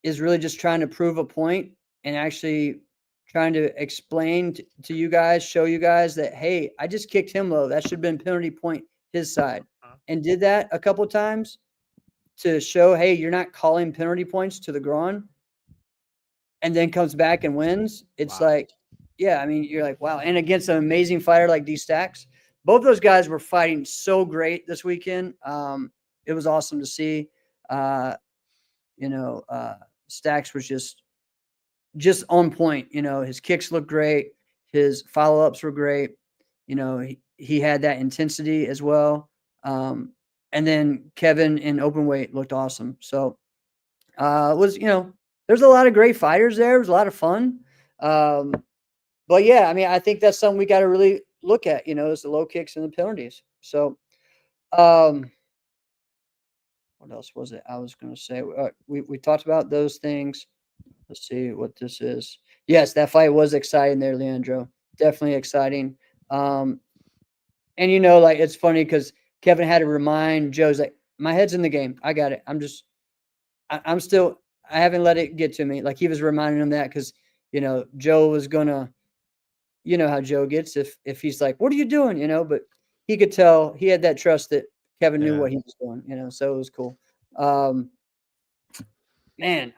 is really just trying to prove a point and actually trying to explain to you guys, show you guys that, hey, I just kicked him low. That should have been penalty point his side. And did that a couple times to show, hey, you're not calling penalty points to the groin, and then comes back and wins. It's Wow. like, yeah, I mean, you're like, wow. And against an amazing fighter like D Stacks, both those guys were fighting so great this weekend. It was awesome to see. Stacks was just on point. His kicks looked great. His follow-ups were great. He had that intensity as well. And then Kevin in open weight looked awesome. So there's a lot of great fighters there. It was a lot of fun. But yeah, I mean, I think that's something we got to really look at, is the low kicks and the penalties. So, what else was it I was going to say? We talked about those things. Let's see what this is. Yes, that fight was exciting there, Leandro. Definitely exciting. And like it's funny because Kevin had to remind Joe's like, my head's in the game. I got it. I'm still. I haven't let it get to me. Like he was reminding him that because Joe was gonna. You know how Joe gets if he's like, what are you doing? But he could tell he had that trust that Kevin knew Yeah. what he was doing. So it was cool. Man,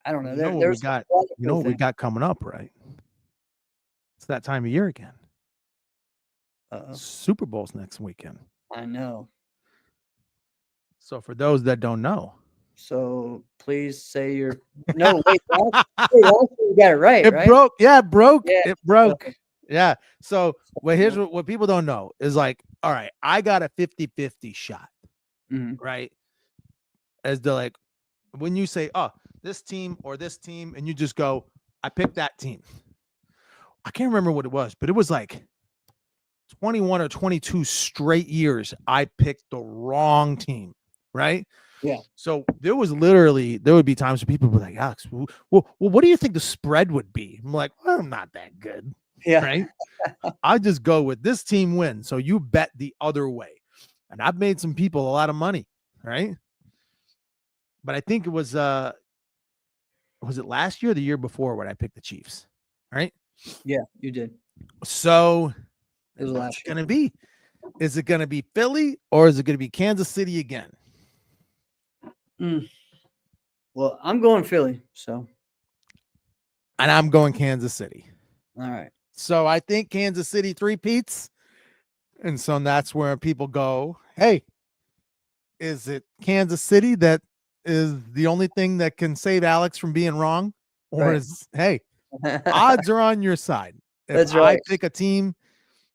I don't know. You know what There's a lot of you know cool what we things. got coming up, right? It's that time of year again. Uh-oh. Super Bowl's next weekend. I know. So for those that don't know, So please say your no. Wait, last year you got it right, It right? broke. Yeah, it broke. Yeah. It broke. So, Yeah. So here's yeah. what people don't know is like, all right, I got a 50-50 shot, Mhm. right? As the like when you say, oh, this team or this team, and you just go, I picked that team. I can't remember what it was, but it was like 21 or 22 straight years I picked the wrong team, right? Yeah. So there would be times when people were like, Alex, well, what do you think the spread would be? I'm like, well, I'm not that good, Yeah. right? I just go with this team wins. So you bet the other way. And I've made some people a lot of money, right? But I think it was it last year or the year before when I picked the Chiefs, right? Yeah, you did. So It was what's last it year. gonna be? Is it gonna be Philly or is it gonna be Kansas City again? Well, I'm going Philly. So, And I'm going Kansas City. all right. So I think Kansas City three-peats. And so that's where people go, hey, is it Kansas City that is the only thing that can save Alex from being wrong? Or Right. is, hey, odds are on your side. If That's I right. pick a team,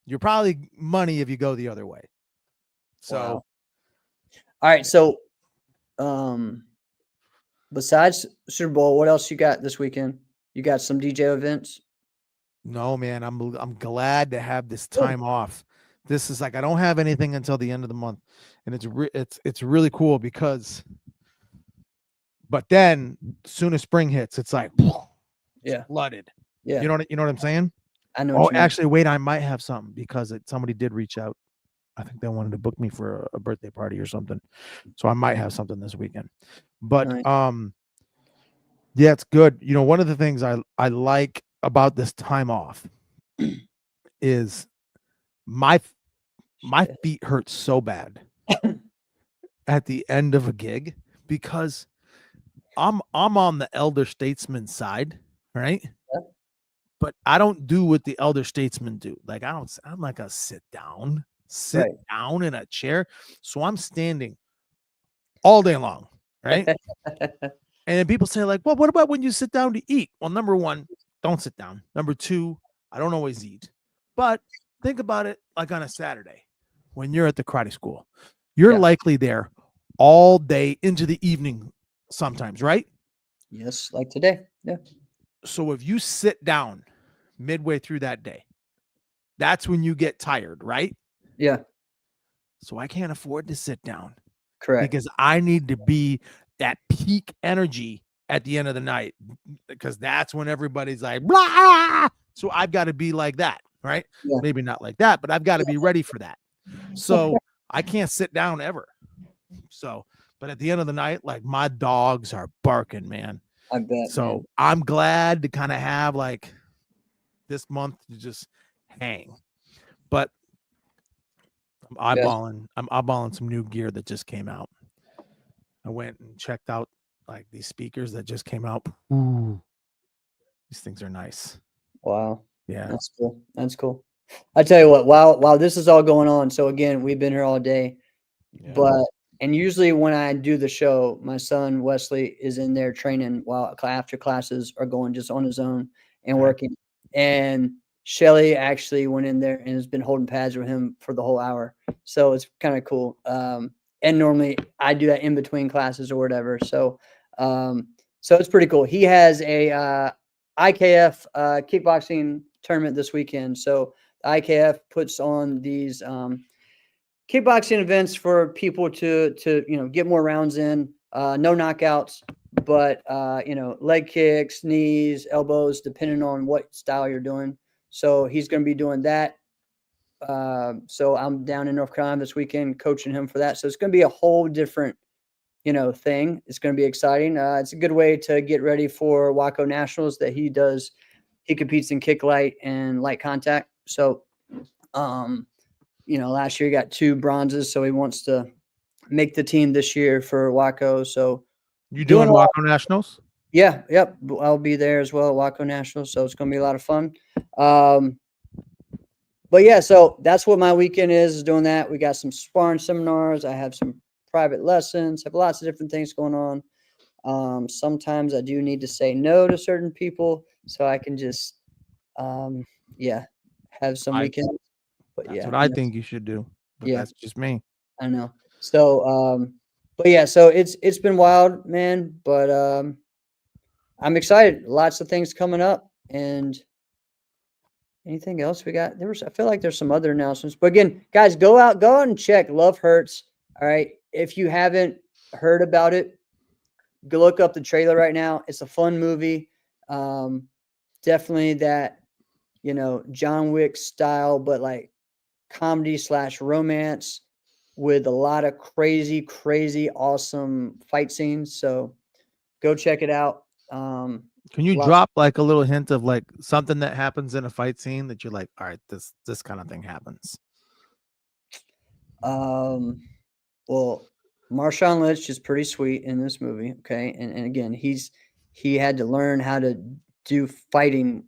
you're probably money if you go the other way. So, Wow. All right. So, besides Super Bowl, what else you got this weekend? You got some DJ events? no, man, I'm glad to have this Good. time off. This is like I don't have anything until the end of the month, and it's really cool because. But then, soon as spring hits, it's like it's Yeah. flooded. Yeah. You know what I'm saying? I know Oh, what you mean. actually, wait, I might have something because somebody did reach out. I think they wanted to book me for a birthday party or something. So I might have something this weekend. But Nice. yeah, it's good. You know, one of the things I like about this time off is my Shit. feet hurt so bad at the end of a gig because I'm on the elder statesman side, right? Yeah. But I don't do what the elder statesmen do. Like I'm like a sit down in a chair. So I'm standing all day long, right? And then people say, like, well, what about when you sit down to eat? Well, number one, don't sit down. Number two, I don't always eat. But think about it like on a Saturday when you're at the karate school. You're Yeah. likely there all day into the evening sometimes, right? Yes, like today. Yeah. So if you sit down midway through that day, that's when you get tired, right? Yeah. So I can't afford to sit down Correct. because I need to be at peak energy at the end of the night because that's when everybody's like, blah. So I've got to be like that, right? Yeah. Maybe not like that, but I've got to be ready for that. So I can't sit down ever. So, but at the end of the night, like my dogs are barking, man. I bet. So Man. I'm glad to kind of have like this month to just hang. But I'm eyeballing some new gear that just came out. I went and checked out like these speakers that just came out. Ooh, these things are nice. Wow. Yeah. That's cool. That's cool. I tell you what, while this is all going on, so again, we've been here all day, Yeah. but and usually when I do the show, my son Wesley is in there training while after classes are going just on his own and Okay. working. And Shelly actually went in there and has been holding pads with him for the whole hour. So it's kind of cool. And normally I do that in between classes or whatever. So so it's pretty cool. He has a IKF kickboxing tournament this weekend. So the IKF puts on these kickboxing events for people to get more rounds in. No knockouts, but leg kicks, knees, elbows, depending on what style you're doing. So he's going to be doing that. So I'm down in North Carolina this weekend coaching him for that. So it's going to be a whole different thing. It's going to be exciting. It's a good way to get ready for Waco Nationals that he does. He competes in kick light and light contact. So, last year he got 2 bronzes, so he wants to make the team this year for Waco. So You doing Waco Nationals? Yeah, yep. I'll be there as well at Waco Nationals. So it's going to be a lot of fun. But yeah, so that's what my weekend is doing that. We got some sparring seminars. I have some private lessons, have lots of different things going on. Sometimes I do need to say no to certain people so I can just, yeah, have some weekends. But That's yeah, what I think you should do. But yeah. that's just me. I know. So, but yeah, so it's been wild, man. But I'm excited. Lots of things coming up, and anything else we got? I feel like there's some other announcements. But again, guys, go out and check Love Hurts. All right. If you haven't heard about it, go look up the trailer right now. It's a fun movie. Definitely that, John Wick style, but like comedy / romance with a lot of crazy, awesome fight scenes. So go check it out. Can you Lots- drop like a little hint of like something that happens in a fight scene that you're like, all right, this kind of thing happens? Well, Marshawn Lynch is pretty sweet in this movie. Okay. And again, he had to learn how to do fighting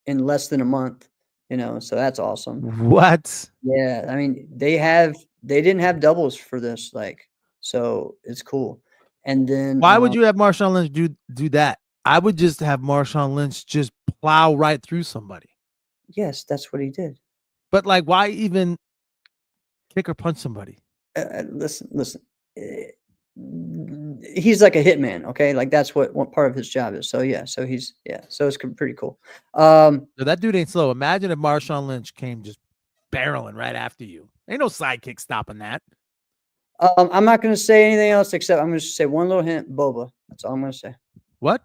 in less than a month, so that's awesome. What? Yeah. I mean, they didn't have doubles for this, so it's cool. And then Why would you have Marshawn Lynch do that? I would just have Marshawn Lynch just plow right through somebody. Yes, that's what he did. But like, why even kick or punch somebody? Listen. He's like a hitman, okay? Like that's what part of his job is. So yeah, so it's pretty cool. So that dude ain't slow. Imagine if Marshawn Lynch came just barreling right after you. Ain't no sidekick stopping that. I'm not going to say anything else except I'm going to say one little hint: Boba. That's all I'm going to say. What?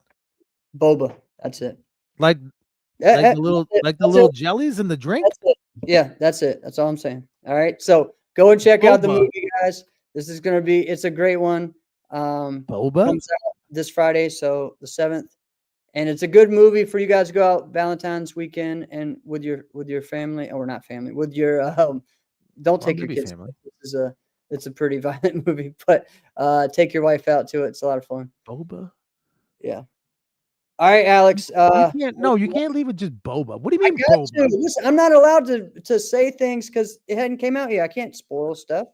Boba. That's it. Like the little jellies in the drink? That's it. Yeah, that's it. That's all I'm saying. All right. So go and check out the Boba. movie, guys. This is going to be, it's a great one. Boba comes out this Friday, so the 7th. And it's a good movie for you guys to go out Valentine's weekend and with your family, or not family, with your don't take your kids. Family. It's a pretty violent movie, but take your wife out to it. It's a lot of fun. Boba? Yeah. All right, Alex. You can't leave it just Boba. What do you mean Boba? Listen, I'm not allowed to say things because it hadn't came out yet. I can't spoil stuff.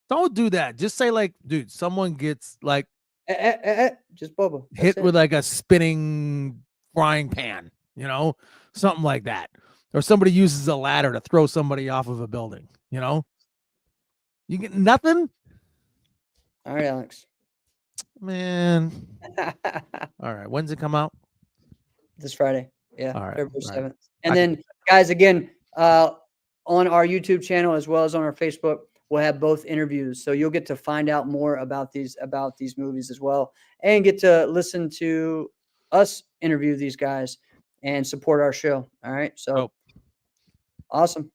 Don't do that. Just say like, dude, someone gets like just Boba. Hit with like a spinning frying pan, something like that. Or somebody uses a ladder to throw somebody off of a building, You get nothing? All right, Alex. Man. All right. When's it come out? This Friday. Yeah. All right. February 7th. And then, guys, again, on our YouTube channel as well as on our Facebook, we'll have both interviews. So you'll get to find out more about these movies as well, and get to listen to us interview these guys and support our show. All right. So awesome.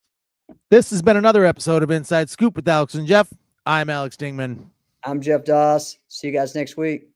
This has been another episode of Inside Scoop with Alex and Jeff. I'm Alex Dingman. I'm Jeff Doss. See you guys next week.